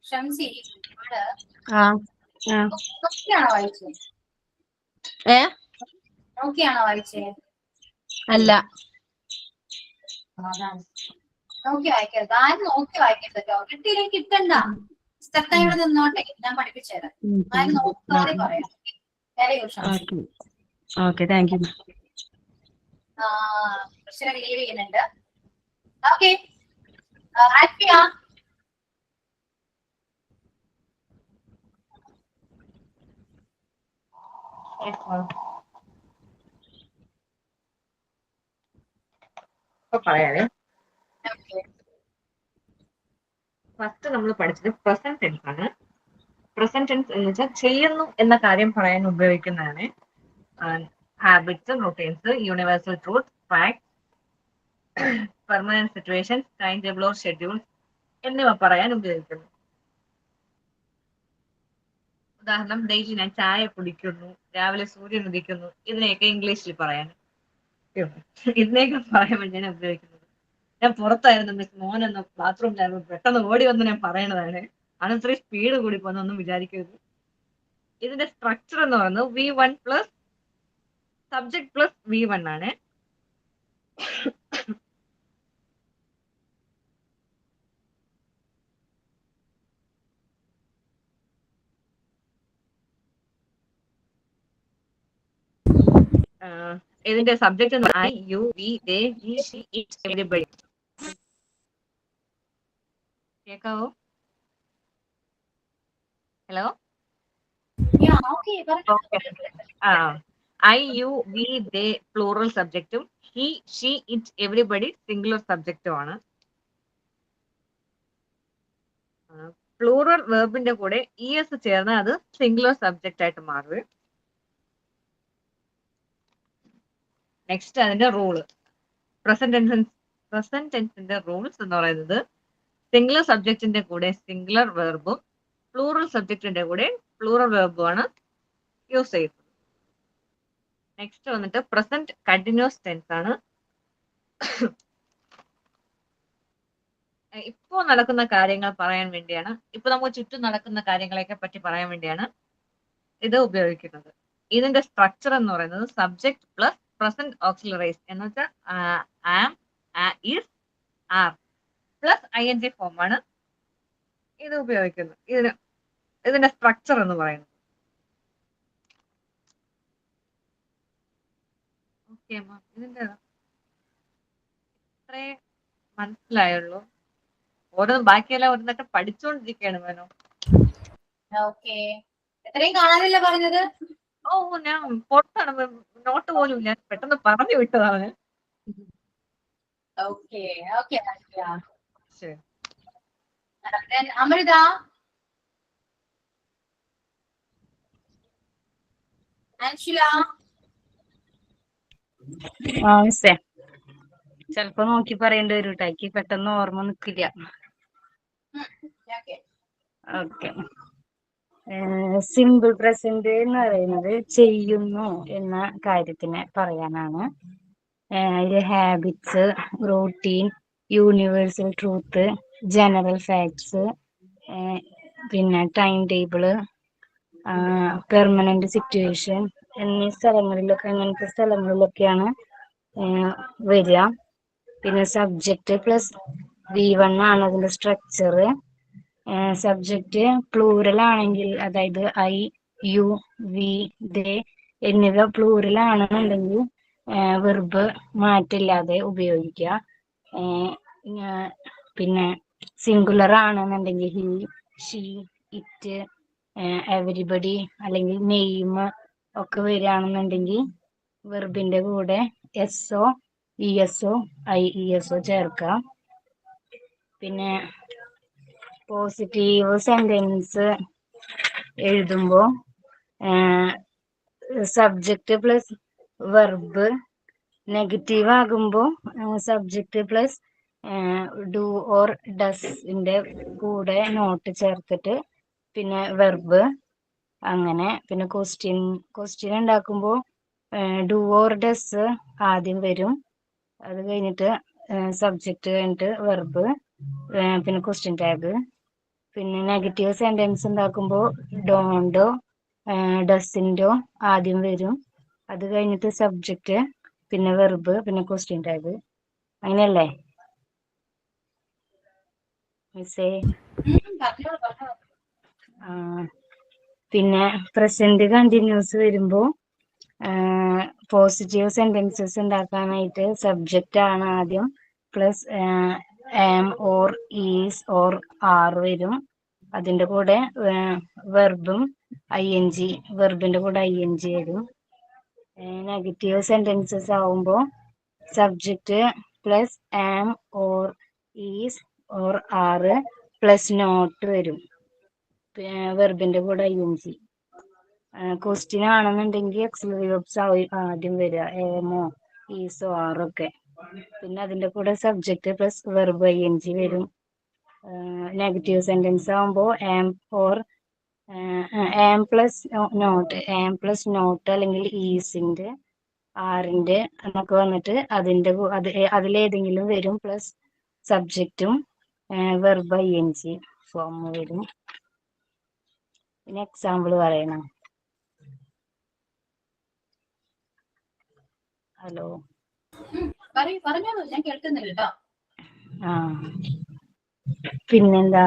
ഷംസി ഇവിടെ ആ ആ നോക്കിയാണോ വായിച്ചേ? ഏ നോക്കിയാണോ വായിച്ചേ? അല്ല. അതാണ് നോക്കി വായിക്കരുത്. ആരും നോക്കി വായിക്കരുത് കേട്ടോ. കിട്ടിയില്ലെങ്കിൽ കിട്ടണ്ട. സ്റ്റെപ്പ് ഇവിടെ നിന്നോട്ടെ, ഞാൻ പഠിപ്പിച്ചു തരാം. ആരും നോക്കാതെ പറയാം. Very good Shamsi. Okay thank U. പ്രശ്നം ലീവ് ചെയ്യുന്നുണ്ട്. ഓക്കെ ആൽഫിയ. പറയാവേ. ഓക്കെ ഫസ്റ്റ് നമ്മൾ പഠിച്ചത് പ്രസന്റ് ടെൻസ് ആണ്. പ്രസന്റ് ടെൻസ് എന്ന് വെച്ചാൽ ചെയ്യുന്നു എന്ന കാര്യം പറയാൻ ഉപയോഗിക്കുന്നതാണ്. Habits, routines, universal truth, fact, permanent situations, time table or schedule എന്നിവ പറയാൻ ഉപയോഗിക്കുന്നു. ഉദാഹരണം, ഡെയിലി ഞാൻ ചായ കുടിക്കുന്നു, രാവിലെ സൂര്യൻ ഉദിക്കുന്നു, ഇതിനെയൊക്കെ ഇംഗ്ലീഷിൽ പറയാൻ ഇതിനെയൊക്കെ പറയാൻ വേണ്ടിയാണ് ഉപയോഗിക്കുന്നത്. ഞാൻ പുറത്തായിരുന്നു മിസ്, മോനെന്ന് ബാത്റൂമിലായിരുന്നു, പെട്ടെന്ന് ഓടി വന്ന് ഞാൻ പറയണതാണ്. ആണ് ഇത്രയും സ്പീഡ് കൂടി പോകുന്നൊന്നും വിചാരിക്കരുത്. ഇതിന്റെ സ്ട്രക്ചർ എന്ന് പറയുന്നത് V1 plus subject plus V1 ആണ്. ഇതിന്റെ subject I, you, we, they, he, she, it, everybody. കേക്കാവോ? Hello. I, you, we, they plural സബ്ജക്റ്റും he, she, it, everybody singular സബ്ജക്റ്റും ആണ്. പ്ലൂറൽ വെർബിന്റെ കൂടെ es ചേർന്ന് അത് സിംഗുലർ സബ്ജക്റ്റ് ആയിട്ട് മാറും. നെക്സ്റ്റ് അതിന്റെ റൂള്, പ്രസന്റ് ടെൻസിന്റെ റൂൾസ് എന്ന് പറയുന്നത് സിംഗുലർ സബ്ജക്റ്റിന്റെ കൂടെ സിംഗുലർ വെർബും പ്ലൂറൽ സബ്ജക്റ്റിന്റെ കൂടെ പ്ലൂറൽ വെർബുമാണ് യൂസ് ചെയ്യുന്നത്. നെക്സ്റ്റ് വന്നിട്ട് പ്രസന്റ് കണ്ടിന്യൂസ് ടെൻസ് ആണ്. ഇപ്പോ നടക്കുന്ന കാര്യങ്ങൾ പറയാൻ വേണ്ടിയാണ്, ഇപ്പൊ നമുക്ക് ചുറ്റും നടക്കുന്ന കാര്യങ്ങളെയൊക്കെ പറ്റി പറയാൻ വേണ്ടിയാണ് ഇത് ഉപയോഗിക്കുന്നത്. ഇതിന്റെ സ്ട്രക്ചർ എന്ന് പറയുന്നത് സബ്ജക്ട് പ്ലസ് പ്രസന്റ് ഓക്സിലറീസ് എന്ന് വെച്ചാൽ am, is, are plus ING form ആണ് ഇത് ഉപയോഗിക്കുന്നത്. ഇതിന്റെ സ്ട്രക്ചർ എന്ന് പറയുന്നത്. ഓക്കെ മാം, ഇതിന്റെ ഇത്രേ മനസ്സിലായുള്ളൂ. ബാക്കിയെല്ലാം ഓരോന്നൊക്കെ പഠിച്ചുകൊണ്ടിരിക്കുകയാണ് മേനോ. ഓക്കെ എത്രയും കാണാനല്ലേ പറഞ്ഞത്? ഓ ഞാൻ പുറത്താണ്, നോട്ട് പോലും ഞാൻ പെട്ടെന്ന് പറഞ്ഞു വിട്ടതാണ്. ഓക്കെ ഓക്കെ ശരി. അമൃത. അൻഷുല. ചെലപ്പോ നോക്കി പറയേണ്ടി വരും കേട്ടോ, എനിക്ക് പെട്ടെന്ന് ഓർമ്മ നിക്കില്ല. ഓക്കെ. സിമ്പിൾ പ്രസന്റ് എന്ന് പറയുന്നത് ചെയ്യുന്നു എന്ന കാര്യത്തിനെ പറയാനാണ്. അതില് habits, routine, universal truth, general facts, പിന്നെ ടൈം ടേബിള്, പെർമനന്റ് സിറ്റുവേഷൻ എന്നീ സ്ഥലങ്ങളിലൊക്കെ, അങ്ങനത്തെ സ്ഥലങ്ങളിലൊക്കെയാണ് വരിക. പിന്നെ സബ്ജക്റ്റ് പ്ലസ് V1 ആണ് അതിന്റെ സ്ട്രക്ചർ. സബ്ജക്റ്റ് പ്ലൂറൽ ആണെങ്കിൽ, അതായത് I, you, we, they എന്നിവ പ്ലൂറൽ ആണെന്നുണ്ടെങ്കിൽ വെർബ് മാറ്റില്ലാതെ ഉപയോഗിക്കുക. പിന്നെ സിംഗുലർ ആണെന്നുണ്ടെങ്കിൽ he, she, it, എവരിബഡി അല്ലെങ്കിൽ നെയിം ഒക്കെ വരികയാണെന്നുണ്ടെങ്കിൽ വെർബിന്റെ കൂടെ SO, ESO, IESO ചേർക്കാം. പിന്നെ പോസിറ്റീവ് സെന്റൻസ് എഴുതുമ്പോൾ സബ്ജക്റ്റ് പ്ലസ് വെർബ്, നെഗറ്റീവ് ആകുമ്പോൾ സബ്ജക്റ്റ് പ്ലസ് ഡു ഓർ ഡസിന്റെ കൂടെ നോട്ട് ചേർത്തിട്ട് പിന്നെ വെർബ്, അങ്ങനെ. പിന്നെ ക്വസ്റ്റ്യൻ ഉണ്ടാക്കുമ്പോൾ ഡു ഓർ ഡസ് ആദ്യം വരും, അത് കഴിഞ്ഞിട്ട് സബ്ജക്റ്റ് കഴിഞ്ഞിട്ട് വെർബ്, പിന്നെ ക്വസ്റ്റ്യൻ ടാഗ്. പിന്നെ നെഗറ്റീവ് സെന്റൻസ് ഉണ്ടാക്കുമ്പോൾ ഡോണ്ടോ ഡസിൻ്റോ ആദ്യം വരും. അത് കഴിഞ്ഞിട്ട് സബ്ജക്റ്റ്, പിന്നെ വെർബ്, പിന്നെ ക്വസ്റ്റ്യൻ ടാഗ്. അങ്ങനെയല്ലേ മിസ്സേ? പറഞ്ഞോളൂ പറഞ്ഞോളൂ. ആ, പിന്നെ പ്രസന്റ് കണ്ടിന്യൂസ് വരുമ്പോൾ പോസിറ്റീവ് സെന്റൻസസ് ഉണ്ടാക്കാനായിട്ട് സബ്ജക്റ്റ് ആണ് ആദ്യം, plus am or is or are വരും. അതിന്റെ കൂടെ വെർബും ING, വെർബിന്റെ കൂടെ ING വരും. നെഗറ്റീവ് സെന്റൻസസ് ആവുമ്പോൾ subject plus am or is or are plus not വരും. വെർബിന്റെ കൂടെ ING. ക്വസ്റ്റ്യൻ ആണെന്നുണ്ടെങ്കിൽ ഓക്സിലറി വെർബ്സ് ആദ്യം വരിക, ഏമോ ഈസോ ആറൊക്കെ. പിന്നെ അതിന്റെ കൂടെ സബ്ജക്റ്റ് പ്ലസ് വെർബ് ING വരും. നെഗറ്റീവ് സെന്റൻസ് ആകുമ്പോൾ am or am plus not അല്ലെങ്കിൽ ഈസിന്റെ ആറിന്റെ എന്നൊക്കെ വന്നിട്ട് അതിലേതെങ്കിലും വരും, പ്ലസ് സബ്ജക്റ്റും വെർബ് ING ഫോം വരും. പിന്നെ എക്സാമ്പിൾ പറയണം. ഹലോ, പറഞ്ഞോളൂ, ഞാൻ കേൾക്കുന്നില്ല കേട്ടോ. ആ, പിന്നെന്താ,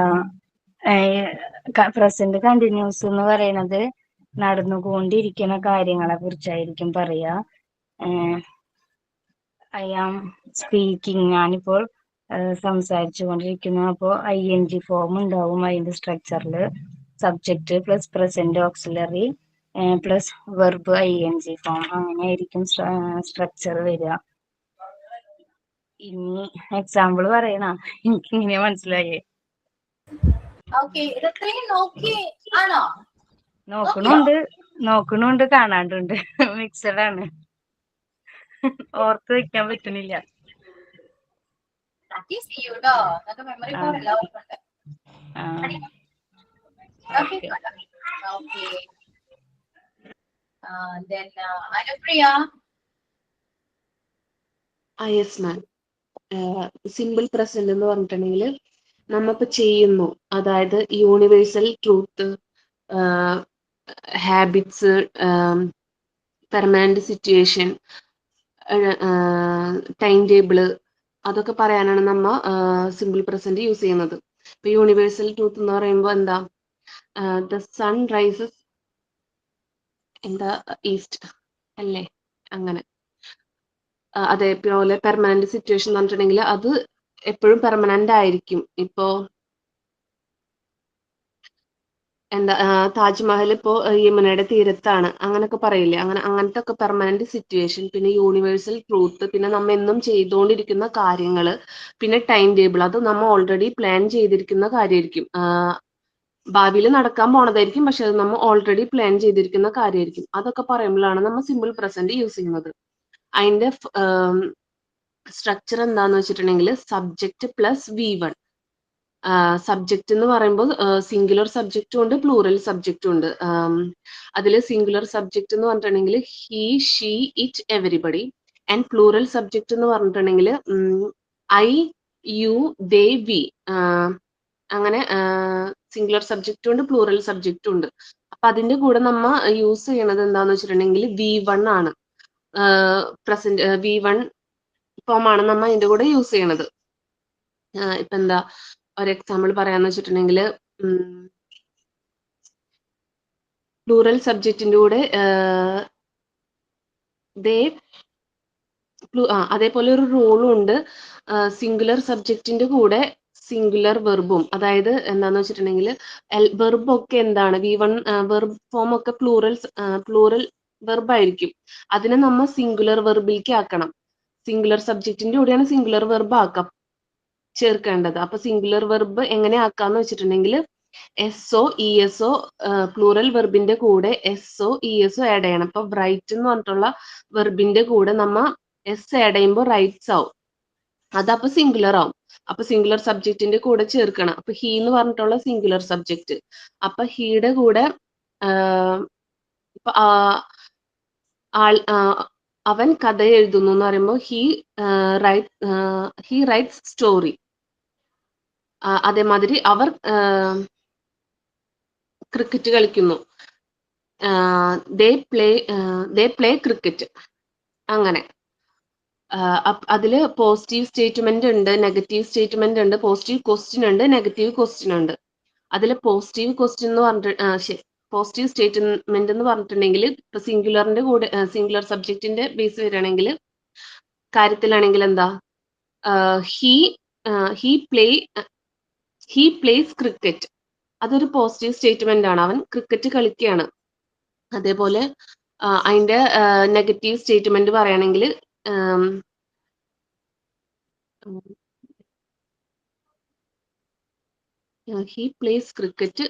പ്രസന്റ് കണ്ടിന്യൂസ് എന്ന് പറയുന്നത് നടന്നുകൊണ്ടിരിക്കുന്ന കാര്യങ്ങളെ കുറിച്ചായിരിക്കും പറയാ. ഐ ആം സ്പീക്കിംഗ്, ഞാനിപ്പോൾ സംസാരിച്ചു കൊണ്ടിരിക്കുന്നു. അപ്പോൾ ING ഫോം ഉണ്ടാവും അതിന്റെ സ്ട്രക്ചറിൽ. Subject plus present auxiliary plus verb ING form, അങ്ങനെയായിരിക്കും സ്ട്രക്ചർ വരിക. ഇനി എക്സാമ്പിൾ പറയണ, എനിക്ക് ഇങ്ങനെ മനസ്സിലായേ. ഓക്കെ, ഇതത്രയും നോക്കി ആണോ? നോക്കണുണ്ട് കാണാണ്ടുണ്ട്, മിക്സഡ് ആണ്, ഓർത്ത് വെക്കാൻ പറ്റുന്നില്ല. പ്രാക്ടീസ് ചെയ്യൂ കേട്ടോ, അതൊക്കെ മെമ്മറി പവർ എല്ലാവർക്കും ഉണ്ട്. ആ, okay okay. then Anupriya. Yes ma'am. Simple present എന്ന് പറഞ്ഞിട്ടുണ്ടെങ്കിൽ നമ്മളിപ്പോ ചെയ്യുന്നു, അതായത് universal truth, habits, permanent situation, time table, അതൊക്കെ പറയാനാണ് നമ്മ സിമ്പിൾ പ്രസന്റ് യൂസ് ചെയ്യുന്നത്. ഇപ്പൊ യൂണിവേഴ്സൽ ട്രൂത്ത് എന്ന് പറയുമ്പോൾ എന്താ, the sun rises in the east അല്ലേ, അങ്ങനെ. അതേപോലെ പെർമനന്റ് സിറ്റുവേഷൻ എന്ന് പറഞ്ഞിട്ടുണ്ടെങ്കിൽ അത് എപ്പോഴും പെർമനന്റ് ആയിരിക്കും. ഇപ്പോ എന്താ, താജ്മഹൽ ഇപ്പോ യമുനയുടെ തീരത്താണ്, അങ്ങനൊക്കെ പറയില്ലേ, അങ്ങനത്തെ ഒക്കെ പെർമനന്റ് സിറ്റുവേഷൻ. പിന്നെ യൂണിവേഴ്സൽ ട്രൂത്ത്, പിന്നെ നമ്മ എന്നും ചെയ്തുകൊണ്ടിരിക്കുന്ന കാര്യങ്ങള്, പിന്നെ ടൈം ടേബിൾ, അത് നമ്മൾ ഓൾറെഡി പ്ലാൻ ചെയ്തിരിക്കുന്ന കാര്യമായിരിക്കും. ഭാവിയിൽ നടക്കാൻ പോണതായിരിക്കും, പക്ഷെ അത് നമ്മൾ ഓൾറെഡി പ്ലാൻ ചെയ്തിരിക്കുന്ന കാര്യമായിരിക്കും. അതൊക്കെ പറയുമ്പോഴാണ് നമ്മൾ സിമ്പിൾ പ്രസന്റ് യൂസ് ചെയ്യുന്നത്. അതിന്റെ സ്ട്രക്ചർ എന്താന്ന് വെച്ചിട്ടുണ്ടെങ്കിൽ സബ്ജക്റ്റ് പ്ലസ് V1. സബ്ജക്റ്റ് എന്ന് പറയുമ്പോൾ സിംഗുലർ സബ്ജക്റ്റും ഉണ്ട്, പ്ലൂറൽ സബ്ജക്റ്റും ഉണ്ട്. അതിൽ സിംഗുലർ സബ്ജക്റ്റ് എന്ന് പറഞ്ഞിട്ടുണ്ടെങ്കിൽ he, she, it, everybody. And plural subject എന്ന് പറഞ്ഞിട്ടുണ്ടെങ്കിൽ ഐ, യു, ദേ, വി. അങ്ങനെ സിംഗുലർ സബ്ജക്റ്റും ഉണ്ട്, പ്ലൂറൽ സബ്ജക്റ്റും ഉണ്ട്. അപ്പൊ അതിന്റെ കൂടെ നമ്മ യൂസ് ചെയ്യണത് എന്താന്ന് വെച്ചിട്ടുണ്ടെങ്കിൽ V1 ആണ്. പ്രസന്റ് V1 ഫോം ആണ് നമ്മ അതിന്റെ കൂടെ യൂസ് ചെയ്യണത്. ഇപ്പൊ എന്താ ഒരു എക്സാമ്പിൾ പറയാന്ന് വെച്ചിട്ടുണ്ടെങ്കിൽ പ്ലൂറൽ സബ്ജക്റ്റിന്റെ കൂടെ അതേപോലെ ഒരു റൂളും ഉണ്ട്. സിംഗുലർ സബ്ജക്റ്റിന്റെ കൂടെ സിംഗുലർ വെർബും, അതായത് എന്താന്ന് വെച്ചിട്ടുണ്ടെങ്കിൽ വെർബ് ഒക്കെ എന്താണ്, V1 വെർബ് ഫോം ഒക്കെ പ്ലൂറൽ വെർബ് ആയിരിക്കും. അതിനെ നമ്മൾ സിംഗുലർ വെർബിലേക്ക് ആക്കണം. സിംഗുലർ സബ്ജക്റ്റിന്റെ കൂടെയാണ് സിംഗുലർ വെർബ് ചേർക്കേണ്ടത്. അപ്പൊ സിംഗുലർ വെർബ് എങ്ങനെ ആക്കാന്ന് വെച്ചിട്ടുണ്ടെങ്കിൽ SO ESO, പ്ലൂറൽ വെർബിന്റെ കൂടെ SO ESO ആഡ് ചെയ്യണം. അപ്പൊ റൈറ്റ് എന്ന് പറഞ്ഞിട്ടുള്ള വെർബിന്റെ കൂടെ നമ്മ S ആഡ് ചെയ്യുമ്പോൾ റൈറ്റ്സ് ആവും, അതപ്പൊ സിംഗുലർ ആവും. അപ്പൊ സിംഗുലർ സബ്ജക്റ്റിന്റെ കൂടെ ചേർക്കണം. അപ്പൊ ഹി എന്ന് പറഞ്ഞിട്ടുള്ള സിംഗുലർ സബ്ജക്റ്റ്, അപ്പൊ ഹീയുടെ കൂടെ ഇപ്പൊ അവൻ കഥ എഴുതുന്നു എന്ന് പറയുമ്പോൾ ഹി റൈറ്റ്സ് സ്റ്റോറി. അതേമാതിരി അവർ ക്രിക്കറ്റ് കളിക്കുന്നു. ദേ പ്ലേ ക്രിക്കറ്റ്. അങ്ങനെ അതില് പോസിറ്റീവ് സ്റ്റേറ്റ്മെന്റ് ഉണ്ട്, നെഗറ്റീവ് സ്റ്റേറ്റ്മെന്റ് ഉണ്ട്, പോസിറ്റീവ് ക്വസ്റ്റ്യൻ ഉണ്ട്, നെഗറ്റീവ് ക്വസ്റ്റ്യൻ ഉണ്ട്. അതിൽ പോസിറ്റീവ് ക്വസ്റ്റ്യൻ എന്ന് പറഞ്ഞിട്ട് പോസിറ്റീവ് സ്റ്റേറ്റ്മെന്റ് എന്ന് പറഞ്ഞിട്ടുണ്ടെങ്കിൽ ഇപ്പൊ സിംഗുലറിന്റെ കൂടെ സിംഗുലർ സബ്ജക്റ്റിന്റെ ബേസ് വരികയാണെങ്കിൽ കാര്യത്തിലാണെങ്കിൽ എന്താ ഹി പ്ലേസ് ക്രിക്കറ്റ്. അതൊരു പോസിറ്റീവ് സ്റ്റേറ്റ്മെന്റ് ആണ്, അവൻ ക്രിക്കറ്റ് കളിക്കുകയാണ്. അതേപോലെ അതിന്റെ നെഗറ്റീവ് സ്റ്റേറ്റ്മെന്റ് പറയുകയാണെങ്കിൽ he plays cricket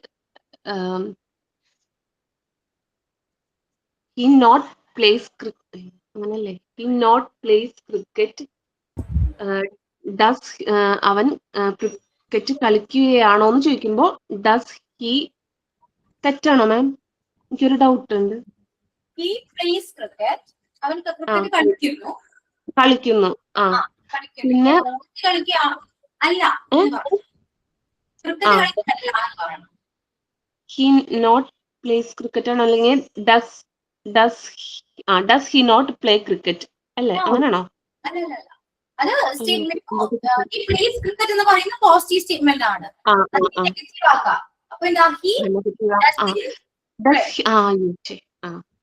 he not plays അങ്ങനല്ലേ, he not plays cricket does അവൻ ക്രിക്കറ്റ് കളിക്കുകയാണോ എന്ന് ചോദിക്കുമ്പോൾ ഡസ് ഹി തെറ്റാണോ മാം? എനിക്കൊരു ഡൗട്ട് ഉണ്ട്. He plays cricket. അവൻ ക്രിക്കറ്റ് കളിക്കുന്നു. കളിക്കുന്നു. പിന്നെ കളിക്കുക അല്ല, ക്രിക്കറ്റ് കളിക്കല്ല എന്ന് പറയണം. ഹി നോട്ട് പ്ലേസ് ക്രിക്കറ്റ് ആണോ, അല്ലെങ്കിൽ does he not play cricket അല്ലേ, അങ്ങനെയാണോ? അല്ല, അത് സ്റ്റേറ്റ്മെന്റ്. ഹി പ്ലേസ് ക്രിക്കറ്റ് എന്ന് പറയുന്ന പോസിറ്റീവ് സ്റ്റേറ്റ്മെന്റ് ആണ്. നെഗറ്റീവ് ആക്കാം. അപ്പൊ എന്താ ഹി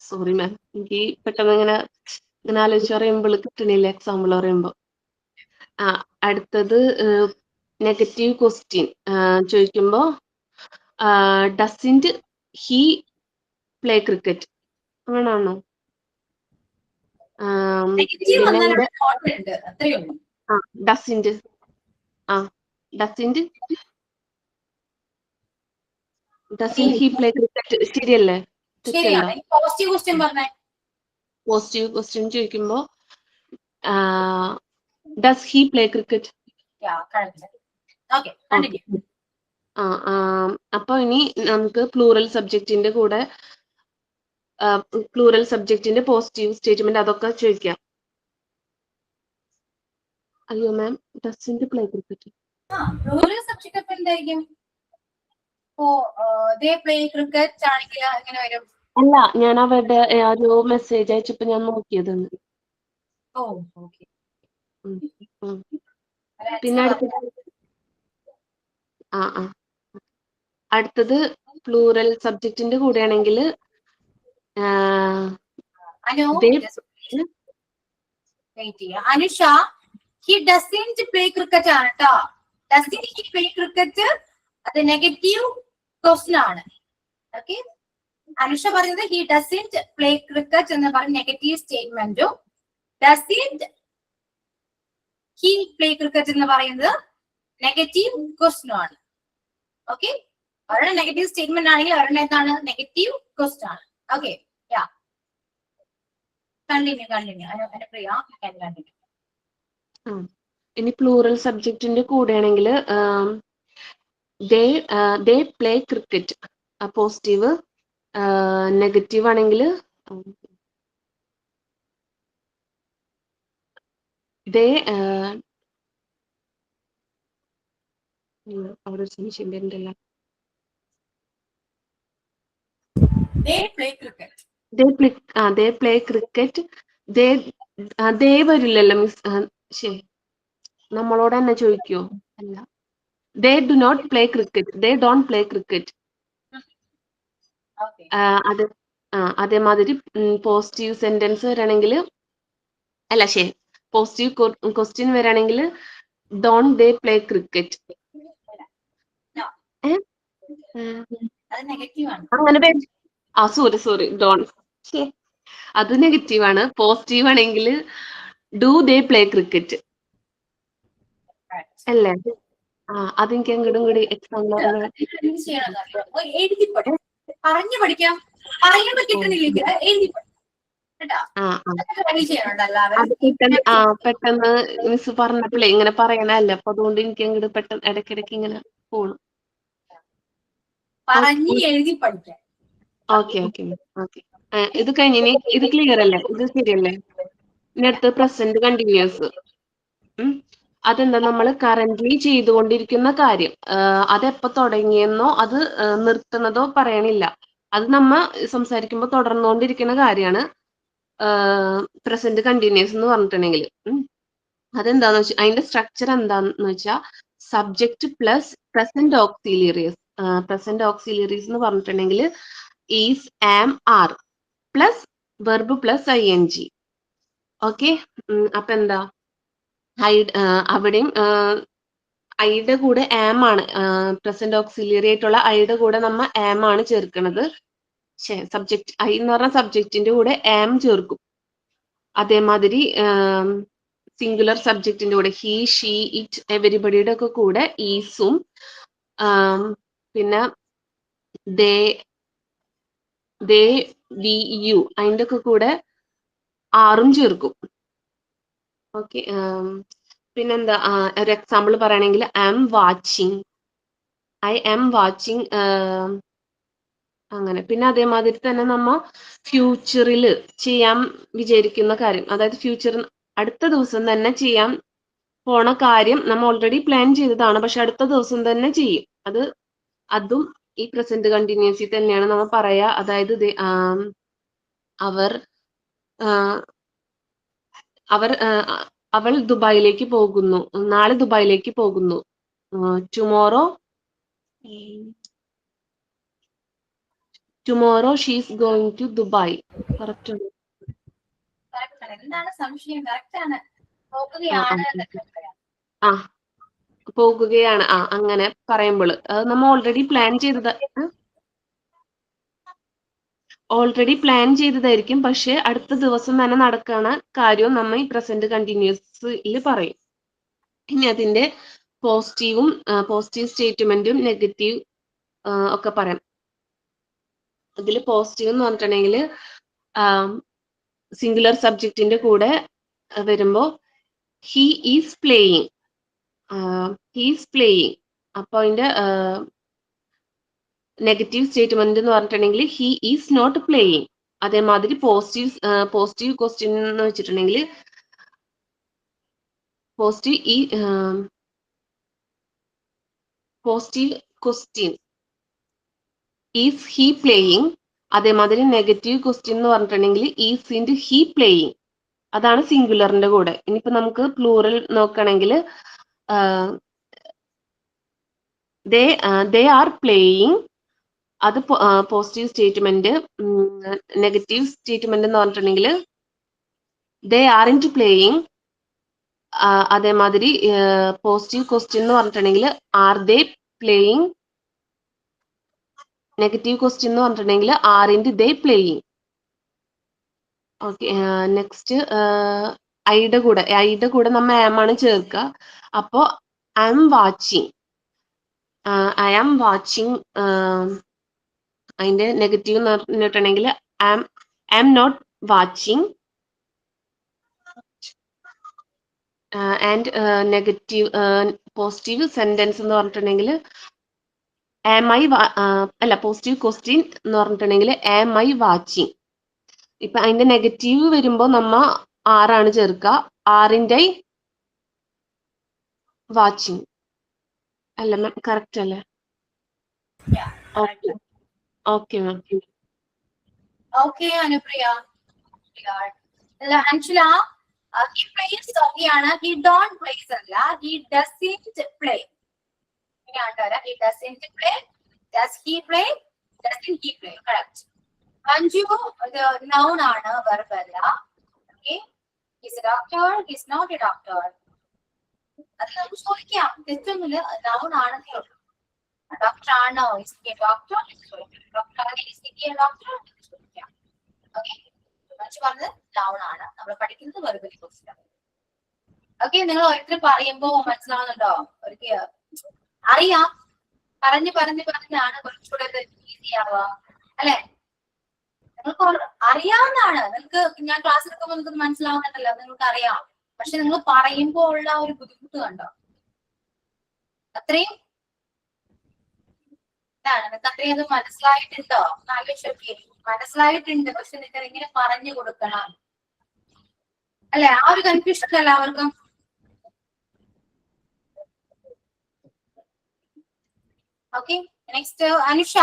സോറി മാം, എനിക്ക് പെട്ടെന്ന് ഇങ്ങനെ ആലോചിച്ച് പറയുമ്പോൾ കിട്ടണില്ല എക്സാമ്പിൾ പറയുമ്പോ. അടുത്തത് നെഗറ്റീവ് ക്വസ്റ്റ്യൻ ചോദിക്കുമ്പോ ഡസിന്റ് ഹി പ്ലേ ക്രിക്കറ്റ് അങ്ങനാണോ? ഡസിന്റ് ഹി പ്ലേ ക്രിക്കറ്റ് ശരിയല്ലേ? പോസിറ്റീവ് ക്വസ്റ്റ്യൻ പറഞ്ഞേ. പോസിറ്റീവ് ക്വസ്റ്റ്യൻ ചോദിക്കുമ്പോ ഡസ് ഹി പ്ലേ ക്രിക്കറ്റ്. അപ്പൊ ഇനി നമുക്ക് പ്ലൂറൽ സബ്ജക്റ്റിന്റെ കൂടെ പ്ലൂറൽ സബ്ജക്റ്റിന്റെ പോസിറ്റീവ് സ്റ്റേറ്റ്മെന്റ് അതൊക്കെ ചോദിക്കാം. അയ്യോ ma'am, doesn't play cricket plural subject അപ്പൊ എന്തായിരിക്കും? they play cricket ആണെങ്കിൽ എങ്ങനെ വരും? അല്ല, ഞാൻ അവരുടെ ഒരു മെസ്സേജ് അയച്ചപ്പോ ഞാൻ നോക്കിയത്. പിന്നെ അടുത്തത് പ്ലൂറൽ സബ്ജക്റ്റിന്റെ കൂടെയാണെങ്കിൽ Anusha he doesn't play cricket ആണ് കേട്ടോ. ഡസന്റ് ഹി പ്ലേ ക്രിക്കറ്റ് അത് നെഗറ്റീവ് ക്വസ്റ്റ്യൻ ആണ്. ഓക്കെ, അനുഷ പറയുന്നത് ഹി ഡസന്റ് പ്ലേ ക്രിക്കറ്റ് എന്ന് പറഞ്ഞ നെഗറ്റീവ് സ്റ്റേറ്റ്മെന്റും ഡസന്റ് ഹി പ്ലേ ക്രിക്കറ്റ് എന്ന് പറയുന്നത് നെഗറ്റീവ് ക്വസ്റ്റ്യൻ ആണ്. ഓക്കെ, ഒരെണ്ണം നെഗറ്റീവ് സ്റ്റേറ്റ്മെന്റ് ആണെങ്കിൽ ഒരെണ്ണം എന്താണ്? നെഗറ്റീവ് ക്വസ്റ്റ്യൻ ആണ്. Okay, continue Anupriya. ഇനി പ്ലൂറൽ സബ്ജക്റ്റിന്റെ കൂടെയാണെങ്കിൽ they play cricket positive, negative ആണെങ്കിൽ അവിടെ ഒരു സംശയം വരുന്നില്ല. they play cricket ദേ വരില്ലല്ലോ മിസ്. ശരി, നമ്മളോട് തന്നെ ചോദിക്കോ? അല്ല, they do not play cricket, they don't play cricket. അതേമാതിരി പോസിറ്റീവ് സെന്റൻസ് വരാണെങ്കിൽ അല്ല, ശരി, പോസിറ്റീവ് ക്വസ്റ്റ്യൻ വരാണെങ്കിൽ ഡോണ്ട് ദേ പ്ലേ ക്രിക്കറ്റ്. അങ്ങനെ സോറി ഡോണ്ട്, അത് നെഗറ്റീവ് ആണ്. പോസിറ്റീവ് ആണെങ്കിൽ ഡു ദേ പ്ലേ ക്രിക്കറ്റ് അല്ലേ? അതെനിക്ക് അങ്ങോട്ടും കൂടി എക്സാമ്പിൾ പറഞ്ഞു പഠിക്കാം. പറയുമ്പോ കിട്ടുന്നില്ലെങ്കിൽ എഴുതി പെട്ടെന്ന് മിസ് പറഞ്ഞപ്പോഴേ ഇങ്ങനെ പറയണല്ലേ, അപ്പൊ അതുകൊണ്ട് എനിക്ക് അങ്ങോട്ട് പെട്ടെന്ന് ഇടയ്ക്കിടയ്ക്ക് ഇങ്ങനെ പോണം. പറഞ്ഞ് എഴുതി പഠിക്കാം. ഓക്കെ. ഇത് കഴിഞ്ഞ് ഇത് ക്ലിയർ അല്ലേ? ഇത് ശരിയല്ലേ? ഇനി അടുത്ത് പ്രസന്റ് കണ്ടിന്യൂസ്. അതെന്താ, നമ്മൾ കറന്റ്ലി ചെയ്തുകൊണ്ടിരിക്കുന്ന കാര്യം അതെപ്പോ തുടങ്ങിയെന്നോ അത് നിർത്തുന്നതോ പറയണില്ല. അത് നമ്മ സംസാരിക്കുമ്പോൾ തുടർന്നുകൊണ്ടിരിക്കുന്ന കാര്യമാണ് പ്രസന്റ് കണ്ടിന്യൂസ് എന്ന് പറഞ്ഞിട്ടുണ്ടെങ്കിൽ. അതെന്താന്ന് വെച്ചാൽ അതിന്റെ സ്ട്രക്ചർ എന്താന്ന് വെച്ചാൽ subject plus present auxiliaries. Present auxiliaries എന്ന് പറഞ്ഞിട്ടുണ്ടെങ്കിൽ is, am, are plus verb plus ING. Okay, അപ്പൊ എന്താ അവിടെയും ഐയുടെ കൂടെ ആം ആണ്, പ്രസന്റ് ഓക്സിലിയറി ആയിട്ടുള്ള ഐയുടെ കൂടെ നമ്മ ആം ആണ് ചേർക്കുന്നത്. സബ്ജക്ട് ഐ എന്ന് പറഞ്ഞ സബ്ജക്റ്റിന്റെ കൂടെ ആം ചേർക്കും. അതേമാതിരി സിംഗുലർ സബ്ജക്റ്റിന്റെ കൂടെ ഹി, ഷീ, ഇറ്റ്, എവരിബഡിയുടെ ഒക്കെ കൂടെ ഈസും പിന്നെ ദേ, വി, യു അതിന്റെ ഒക്കെ കൂടെ ആറും ചേർക്കും. ഓക്കെ, പിന്നെന്താ ഒരു എക്സാമ്പിൾ പറയുകയാണെങ്കിൽ ഐ ആം വാച്ചിങ് അങ്ങനെ. പിന്നെ അതേമാതിരി തന്നെ നമ്മ ഫ്യൂച്ചറിൽ ചെയ്യാൻ വിചാരിക്കുന്ന കാര്യം, അതായത് ഫ്യൂച്ചറിൽ അടുത്ത ദിവസം തന്നെ ചെയ്യാൻ പോണ കാര്യം നമ്മൾ ഓൾറെഡി പ്ലാൻ ചെയ്തതാണ്, പക്ഷെ അടുത്ത ദിവസം തന്നെ ചെയ്യും. അതും ഈ പ്രസന്റ് കണ്ടിന്യൂസിൽ തന്നെയാണ് നമ്മൾ പറയാ. അതായത് അവൾ ദുബായിലേക്ക് പോകുന്നു, നാളെ ദുബായിലേക്ക് പോകുന്നു. Tomorrow she's going to Dubai. Correct ആണ്. എന്താണ് സംശയം? കറക്റ്റ് ആണ്. പോകുകയാണ്. പോകുകയാണ്. അങ്ങനെ പറയുമ്പോൾ അത് നമ്മൾ ഓൾറെഡി പ്ലാൻ ചെയ്തതായിരിക്കും, പക്ഷെ അടുത്ത ദിവസം തന്നെ നടക്കണ കാര്യവും നമ്മൾ ഈ പ്രസന്റ് കണ്ടിന്യൂസിൽ പറയും. ഇനി അതിന്റെ പോസിറ്റീവ് സ്റ്റേറ്റ്മെന്റും നെഗറ്റീവ് ഒക്കെ പറയാം. അതിൽ പോസിറ്റീവ് എന്ന് പറഞ്ഞിട്ടുണ്ടെങ്കിൽ സിംഗുലർ സബ്ജക്റ്റിന്റെ കൂടെ വരുമ്പോ ഹി ഈസ് പ്ലേയിങ്. അപ്പൊ അതിന്റെ നെഗറ്റീവ് സ്റ്റേറ്റ്മെന്റ് എന്ന് പറഞ്ഞിട്ടുണ്ടെങ്കിൽ ഹി ഈസ് നോട്ട് പ്ലേയിങ്. അതേമാതിരി പോസിറ്റീവ് ക്വസ്റ്റ്യൻ എന്ന് വെച്ചിട്ടുണ്ടെങ്കിൽ positive question is he playing. അതേമാതിരി നെഗറ്റീവ് ക്വസ്റ്റ്യൻ എന്ന് പറഞ്ഞിട്ടുണ്ടെങ്കിൽ ഈസ് ഇൻഡ് ഹി പ്ലേയിങ്. അതാണ് സിംഗുലറിന്റെ കൂടെ. ഇനിയിപ്പോ നമുക്ക് പ്ലൂറൽ നോക്കുകയാണെങ്കിൽ ദേ ആർ പ്ലേയിങ്. അത് പോസിറ്റീവ് സ്റ്റേറ്റ്മെന്റ്. നെഗറ്റീവ് സ്റ്റേറ്റ്മെന്റ് എന്ന് പറഞ്ഞിട്ടുണ്ടെങ്കിൽ ദേ ആർ ഇൻറ്റ് പ്ലേയിങ്. അതേമാതിരി പോസിറ്റീവ് ക്വസ്റ്റ്യൻ എന്ന് പറഞ്ഞിട്ടുണ്ടെങ്കിൽ are they playing. Negative question എന്ന് പറഞ്ഞിട്ടുണ്ടെങ്കിൽ aren't they playing. Okay, next ഐയുടെ കൂടെ നമ്മ ആം ആണ് ചേർക്കുക. അപ്പോ ഐ ആം വാച്ചിങ്. അതിന്റെ നെഗറ്റീവ് എന്ന് പറഞ്ഞിട്ടുണ്ടെങ്കിൽ I am not watching. And negative positive sentence എന്ന് പറഞ്ഞിട്ടുണ്ടെങ്കിൽ പോസിറ്റീവ് ക്വസ്റ്റ്യൻ എന്ന് പറഞ്ഞിട്ടുണ്ടെങ്കിൽ ആം ഐ വാച്ചിങ്. ഇപ്പൊ അതിന്റെ നെഗറ്റീവ് വരുമ്പോ നമ്മ ആറാണ് ചേർക്കുക. ആറിൻ്റെ വാച്ചിങ് അല്ല മാം? കറക്റ്റ് അല്ലേ? Okay ma'am. Okay Anupriya. Anjula, he plays ഓക്കെയാണ്. he don't plays അല്ല, he doesn't play. he doesn't play. Does he play? Doesn't he play? Correct. Anju, the noun ആണ്, verb അല്ല. Okay, he's a doctor, he's not a doctor. അത് നമുക്ക് ചോദിക്കാം, തെറ്റൊന്നുമില്ല. noun ആണെന്നേ ഉള്ളൂ. Doctor ആണോ? is he a doctor? Doctor ആണ്, is he a doctor? ചോദിക്കാം. ഓക്കെ, അഞ്ജു പറഞ്ഞത് noun ആണ്. നമ്മൾ പഠിക്കുന്നത് വെർബിനെ കുറിച്ചാണ്. ഓക്കെ, നിങ്ങൾ ഓരോരുത്തർ പറയുമ്പോ മനസ്സിലാവുന്നുണ്ടോ? അറിയാം, പറഞ്ഞാണ് കുറച്ചുകൂടെ ഈസി ആവുക അല്ലെ? നിങ്ങൾക്ക് അറിയാവുന്നതാണ്. നിങ്ങൾക്ക് ഞാൻ ക്ലാസ് എടുക്കുമ്പോൾ നിങ്ങൾക്ക് മനസ്സിലാവുന്നുണ്ടല്ലോ, നിങ്ങൾക്ക് അറിയാം. പക്ഷെ നിങ്ങൾ പറയുമ്പോ ഉള്ള ഒരു ബുദ്ധിമുട്ട് കണ്ടോ? അത്രയും നിങ്ങൾക്ക് അത്രയും അത് മനസ്സിലായിട്ടുണ്ടോ? ആലോചിച്ചൊക്കെ മനസ്സിലായിട്ടുണ്ട്, പക്ഷെ നിങ്ങൾ എങ്ങനെ പറഞ്ഞു കൊടുക്കണം? അല്ലെ? ആ ഒരു കൺഫ്യൂഷൻ എല്ലാവർക്കും. Okay, next Anusha.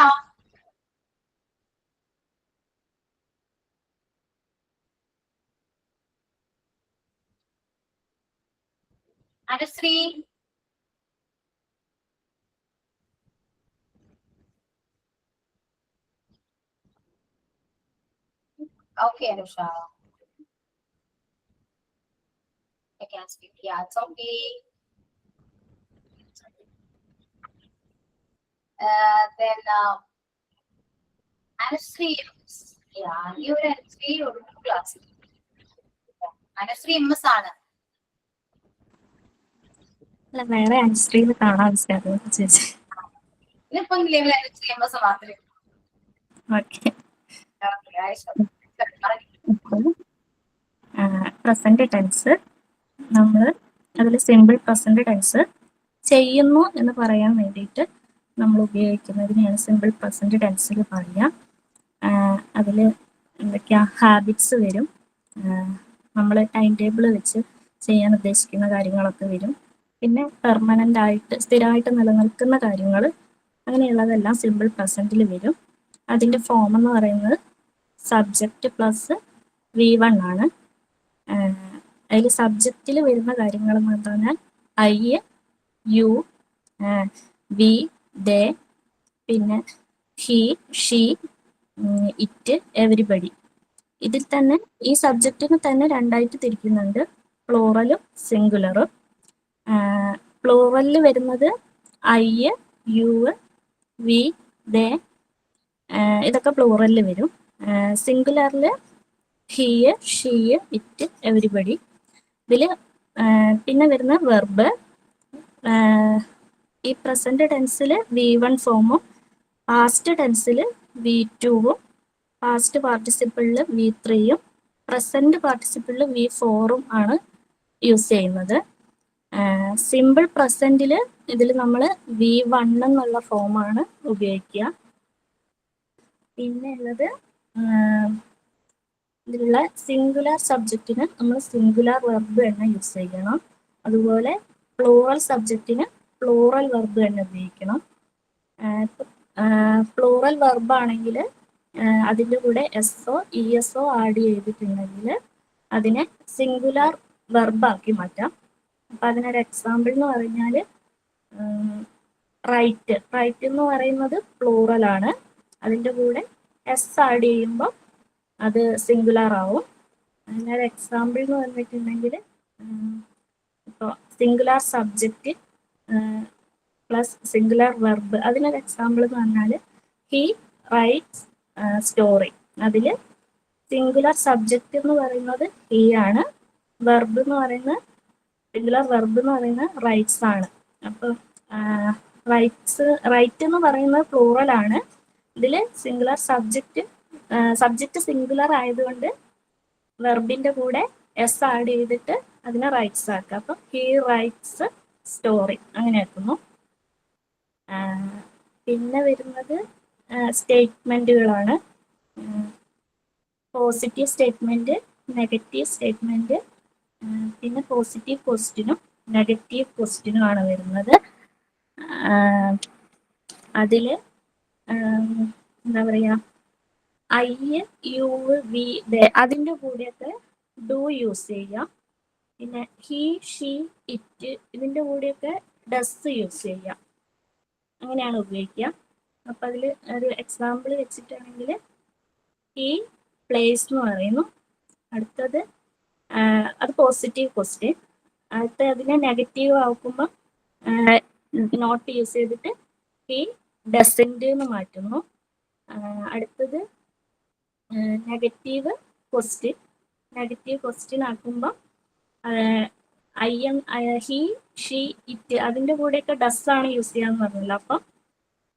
Anushree. Okay, Anusha. I can speak. Yeah, it's okay. Then Anushree. Yeah, you were Anushree or class. Anushree MS ആണ്. അല്ല വേറെ അനുശ്രീയിൽ കാണാൻ ചേച്ചി. ഇതിപ്പം ലെവൽ Anushree MS മാത്രമേ. Okay. Okay, Aisha. Present tense നമ്മൾ അതിൽ സിമ്പിൾ പ്രസന്റ് ടെൻസ് ചെയ്യുന്നു എന്ന് പറയാൻ വേണ്ടിയിട്ട് നമ്മൾ ഉപയോഗിക്കുന്നതിനെയാണ് സിമ്പിൾ പ്രസന്റ് ടെൻസിൽ പറയുക. അതിൽ എന്തൊക്കെയാ ഹാബിറ്റ്സ് വരും, നമ്മൾ ടൈം ടേബിൾ വെച്ച് ചെയ്യാൻ ഉദ്ദേശിക്കുന്ന കാര്യങ്ങളൊക്കെ വരും, പിന്നെ പെർമനൻ്റ് ആയിട്ട് സ്ഥിരമായിട്ട് നിലനിൽക്കുന്ന കാര്യങ്ങൾ, അങ്ങനെയുള്ളതെല്ലാം സിമ്പിൾ പ്രസന്റിൽ വരും. അതിൻ്റെ ഫോം എന്ന് പറയുന്നത് സബ്ജക്റ്റ് പ്ലസ് V1 ആണ്. അതിൽ സബ്ജക്റ്റിൽ വരുന്ന കാര്യങ്ങൾ എന്ന് പറഞ്ഞാൽ ഐ, യു, വി, ദേ, പിന്നെ ഹി, ഷീ, ഇറ്റ്, എവരിബഡി. ഇതിൽ തന്നെ ഈ സബ്ജക്റ്റിന് തന്നെ രണ്ടായിട്ട് തിരിക്കുന്നുണ്ട്, പ്ലൂറലും സിംഗുലറും. പ്ലൂറലിൽ വരുന്നത് ഐ, യു, വി, ദേ, ഇതൊക്കെ പ്ലൂറലിൽ വരും. സിംഗുലറിൽ ഹി, ഷീ, ഇറ്റ്, എവരിബഡി. ഇതിൽ പിന്നെ വരുന്ന വെർബ് ഈ പ്രസന്റ് ടെൻസിൽ V1 ഫോമും പാസ്റ്റ് ടെൻസിൽ V2ഉം പാസ്റ്റ് പാർട്ടിസിപ്പിളിൽ V3യും പ്രസന്റ് പാർട്ടിസിപ്പിളിൽ V4ഉം ആണ് യൂസ് ചെയ്യുന്നത്. സിമ്പിൾ പ്രസന്റിൽ ഇതിൽ നമ്മൾ V1 എന്നുള്ള ഫോമാണ് ഉപയോഗിക്കുക. പിന്നെ ഉള്ളത് ഇതിലുള്ള സിംഗുലർ സബ്ജക്റ്റിന് നമ്മൾ സിംഗുലർ വെർബ് തന്നെ യൂസ് ചെയ്യണം. അതുപോലെ പ്ലൂറൽ സബ്ജക്റ്റിന് പ്ലൂറൽ വെർബ് തന്നെ ഉപയോഗിക്കണം. പ്ലൂറൽ വെർബ് ആണെങ്കിൽ അതിൻ്റെ കൂടെ എസ്ഒ ഇഎസ്ഒ ആഡ് ചെയ്തിട്ടുണ്ടെങ്കിൽ അതിനെ സിംഗുലർ വെർബാക്കി മാറ്റാം. അപ്പം അതിനൊരു എക്സാമ്പിൾ എന്ന് പറഞ്ഞാൽ റൈറ്റ്. റൈറ്റ് എന്ന് പറയുന്നത് പ്ലൂറലാണ്, അതിൻ്റെ കൂടെ എസ് ആഡ് ചെയ്യുമ്പോൾ അത് സിംഗുലർ ആവും. അതിനൊരു എക്സാമ്പിൾ എന്ന് പറഞ്ഞിട്ടുണ്ടെങ്കിൽ ഇപ്പോൾ singular subject plus singular verb. അതിനൊരു എക്സാമ്പിൾ എന്ന് പറഞ്ഞാൽ ഹി റൈറ്റ്സ് സ്റ്റോറി. അതിൽ സിംഗുലർ സബ്ജക്റ്റ് എന്ന് പറയുന്നത് ഹി ആണ്, വെർബ് എന്ന് പറയുന്നത് സിംഗുലർ വെർബ് എന്ന് പറയുന്നത് റൈറ്റ്സ് ആണ്. അപ്പോൾ റൈറ്റ് എന്ന് പറയുന്നത് പ്ലൂറൽ ആണ്. ഇതിൽ സിംഗുലർ സബ്ജക്റ്റ് സിംഗുലർ ആയതുകൊണ്ട് വെർബിന്റെ കൂടെ എസ് ആഡ് ചെയ്തിട്ട് അതിനെ റൈറ്റ്സ് ആക്കുക. അപ്പം ഹി റൈറ്റ്സ് സ്റ്റോറി അങ്ങനെ ആക്കുന്നു. പിന്നെ വരുന്നത് സ്റ്റേറ്റ്മെന്റുകളാണ്. പോസിറ്റീവ് സ്റ്റേറ്റ്മെന്റ്, നെഗറ്റീവ് സ്റ്റേറ്റ്മെന്റ്, പിന്നെ പോസിറ്റീവ് ക്വസ്റ്റ്യനും നെഗറ്റീവ് ക്വസ്റ്റ്യനും ആണ് വരുന്നത്. അതിൽ എന്താ പറയുക, ഐ, യു, വി, ദേ അതിൻ്റെ കൂടെയൊക്കെ ഡു യൂസ് ചെയ്യാം. പിന്നെ ഹി, ഷീ, ഇറ്റ് ഇതിൻ്റെ കൂടെയൊക്കെ ഡസ് യൂസ് ചെയ്യാം. അങ്ങനെയാണ് ഉപയോഗിക്കുക. അപ്പം അതിൽ ഒരു എക്സാമ്പിൾ വെച്ചിട്ടാണെങ്കിൽ ഹി പ്ലേസ് എന്ന് പറയുന്നു. അടുത്തത് അത് പോസിറ്റീവ് ക്വസ്റ്റ്യൻ. അടുത്ത അതിനെ നെഗറ്റീവ് ആക്കുമ്പോൾ നോട്ട് യൂസ് ചെയ്തിട്ട് ഹി ഡസൻറ്റ് എന്ന് മാറ്റുന്നു. അടുത്തത് നെഗറ്റീവ് ക്വസ്റ്റ്യൻ ആക്കുമ്പോൾ ഹി, ഷീ, ഇറ്റ് അതിൻ്റെ കൂടെയൊക്കെ ഡസ് ആണ് യൂസ് ചെയ്യാന്ന് പറഞ്ഞല്ലോ. അപ്പം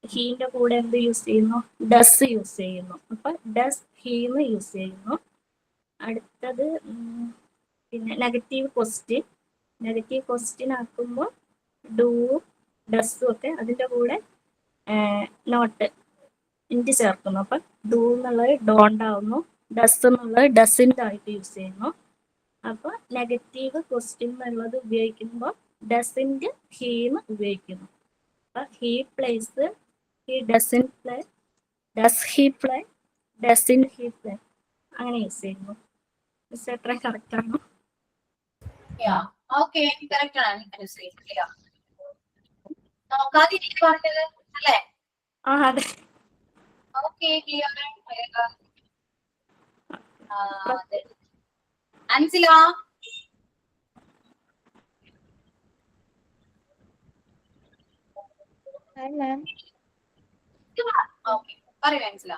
ഹീൻ്റെ കൂടെ എന്ത് യൂസ് ചെയ്യുന്നു? ഡസ് യൂസ് ചെയ്യുന്നു. അപ്പം ഡസ് ഹീന്ന് യൂസ് ചെയ്യുന്നു. അടുത്തത് പിന്നെ നെഗറ്റീവ് ക്വസ്റ്റ്യൻ ആക്കുമ്പോൾ ഡൂ, ഡസ്സും ഒക്കെ അതിൻ്റെ കൂടെ നോട്ട് ഇൻറ്റ് ചേർക്കുന്നു. അപ്പം ഡൂ എന്നുള്ളത് ഡോണ്ട് ആവുന്നു, ഡസ് എന്നുള്ളത് ഡസിൻ്റ് ആയിട്ട് യൂസ് ചെയ്യുന്നു. അപ്പൊ നെഗറ്റീവ് ക്വസ്റ്റ്യൻ എന്നുള്ളത് ഉപയോഗിക്കുമ്പോൾ ഡസിന്റ് ഹീന്ന് ഉപയോഗിക്കുന്നു. അപ്പൊ he place, he doesn't play, does he play, doesn't he play, അങ്ങനെ യൂസ് ചെയ്യുന്നു. മിസ് എത്ര കറക്റ്റ് ആണോ? ഓക്കെ, കറക്റ്റ് ആണ്. നോക്കാതെ എനിക്ക് പറഞ്ഞത് അല്ലേ? ആ അതെ. Okay, clear. അൻസില, ഓക്കെ പറയൂ അൻസില.